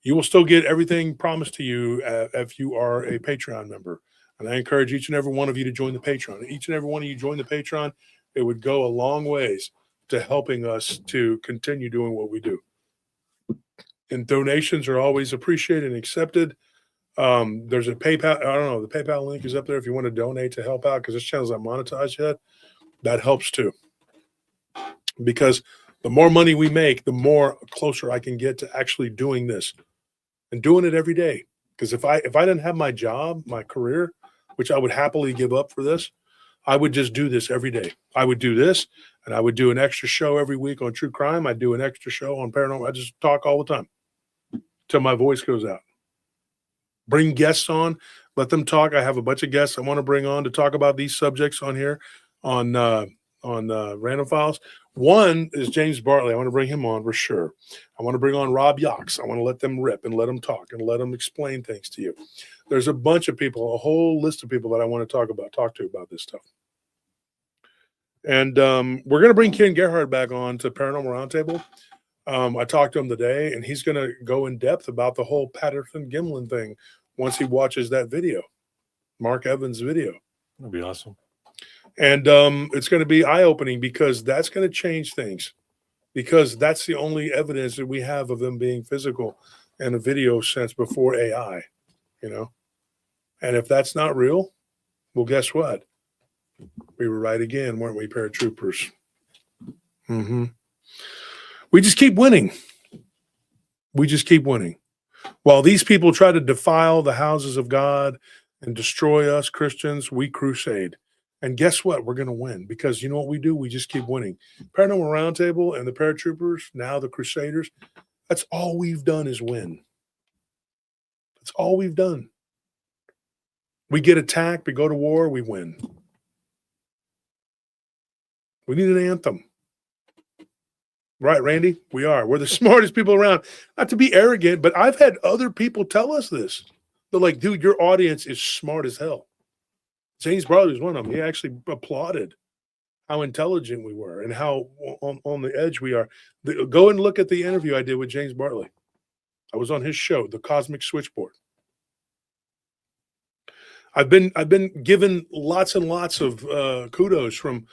You will still get everything promised to you if you are a Patreon member. And I encourage each and every one of you to join the Patreon. Each and every one of you join the Patreon. It would go a long ways to helping us to continue doing what we do. And donations are always appreciated and accepted. There's a PayPal. I don't know. The PayPal link is up there if you want to donate to help out because this channel's not monetized yet. That helps too. Because the more money we make, the more closer I can get to actually doing this and doing it every day. Because if I didn't have my job, my career, which I would happily give up for this, I would just do this every day. I would do this, and I would do an extra show every week on true crime. I'd do an extra show on paranormal. I just talk all the time till my voice goes out. Bring guests on, let them talk. I have a bunch of guests I want to bring on to talk about these subjects on here on Random Files. One is James Bartley. I want to bring him on for sure. I want to bring on Rob Yox. I want to let them rip and let them talk and let them explain things to you. There's a bunch of people, a whole list of people that I want to talk to about this stuff. And we're going to bring Ken Gerhard back on to Paranormal Roundtable. I talked to him today, and he's going to go in depth about the whole Patterson Gimlin thing once he watches that video, Mark Evans' video. That'd be awesome. And it's going to be eye-opening because that's going to change things, because that's the only evidence that we have of them being physical in a video sense before AI, you know. And if that's not real, well, guess what? We were right again, weren't we, paratroopers? Mm-hmm. We just keep winning. We just keep winning. While these people try to defile the houses of God and destroy us Christians, we crusade. And guess what? We're going to win because you know what we do? We just keep winning. Paranormal Roundtable and the paratroopers, now the Crusaders, that's all we've done is win. That's all we've done. We get attacked, we go to war, we win. We need an anthem. Right, Randy? We are. We're the smartest people around. Not to be arrogant, but I've had other people tell us this. They're like, dude, your audience is smart as hell. James Bartley was one of them. He actually applauded how intelligent we were and how on the edge we are. Go and look at the interview I did with James Bartley. I was on his show, The Cosmic Switchboard. I've been given lots and lots of kudos from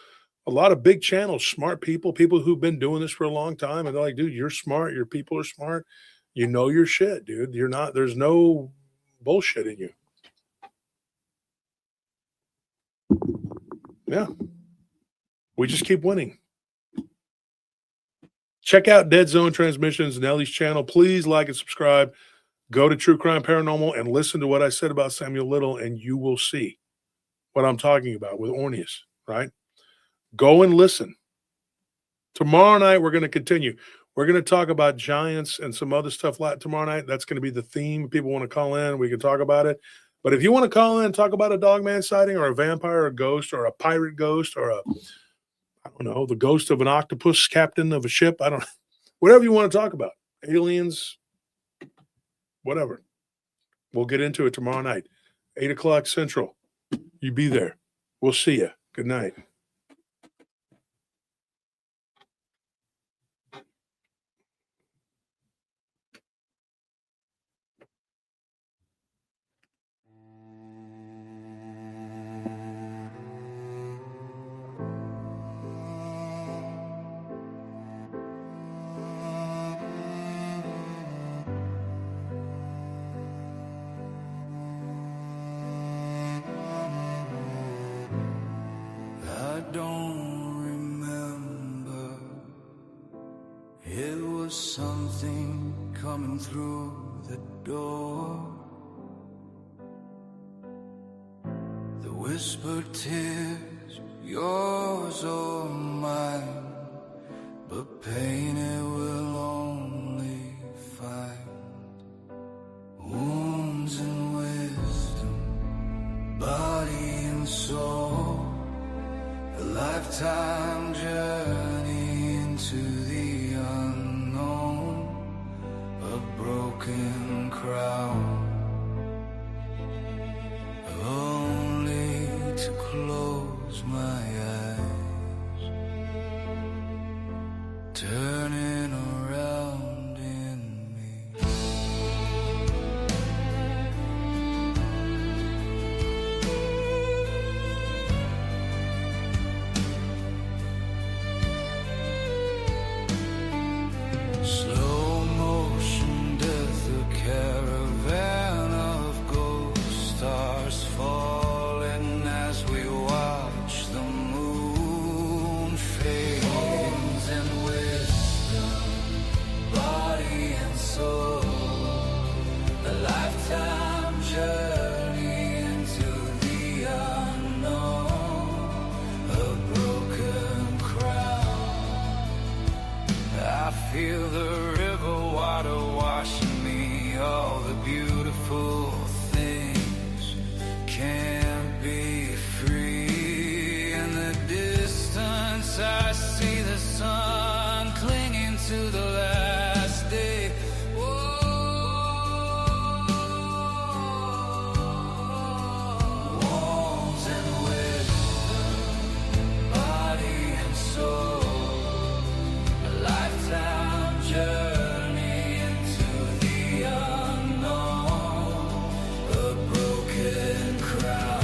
a lot of big channels, smart people who've been doing this for a long time, and they're like, dude, you're smart. Your people are smart. You know your shit, dude. You're not. There's no bullshit in you. Yeah. We just keep winning. Check out Dead Zone Transmissions, Nellie's channel. Please like and subscribe. Go to True Crime Paranormal and listen to what I said about Samuel Little, and you will see what I'm talking about with Orneus, right? Go and listen. Tomorrow night, we're going to continue. We're going to talk about giants and some other stuff tomorrow night. That's going to be the theme. People want to call in. We can talk about it. But if you want to call in and talk about a dogman sighting or a vampire or a ghost or a pirate ghost or I don't know, the ghost of an octopus captain of a ship, I don't know, whatever you want to talk about, aliens, whatever. We'll get into it tomorrow night, 8 o'clock Central. You be there. We'll see you. Good night. Don't remember. It was something coming through the door. The whispered tears, yours or mine. turning around in me. Slow motion death, a caravan of ghost stars falling as we watch the moon fade. Bones and wisdom, body and soul, a lifetime journey into the unknown, a broken crown. I feel the river water washing me. All the beautiful things can't be free. In the distance I see the sun clinging to the last day. Wounds and wisdom, body and soul, a lifetime journey into the unknown, a broken crown.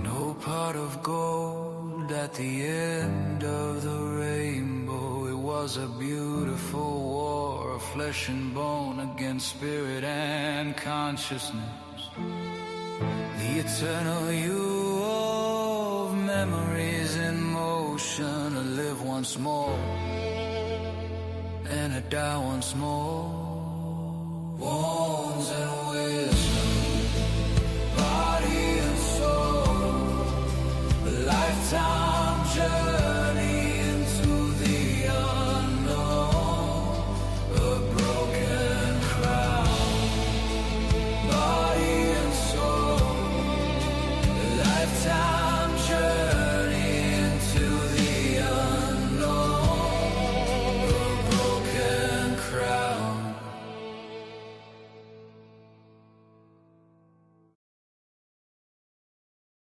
No pot of gold at the end of the rainbow. It was a beautiful war of flesh and bone against spirit and consciousness. The eternal you of memories in motion, to live once more and to die once more. Wounds and wisdom, body and soul, a lifetime journey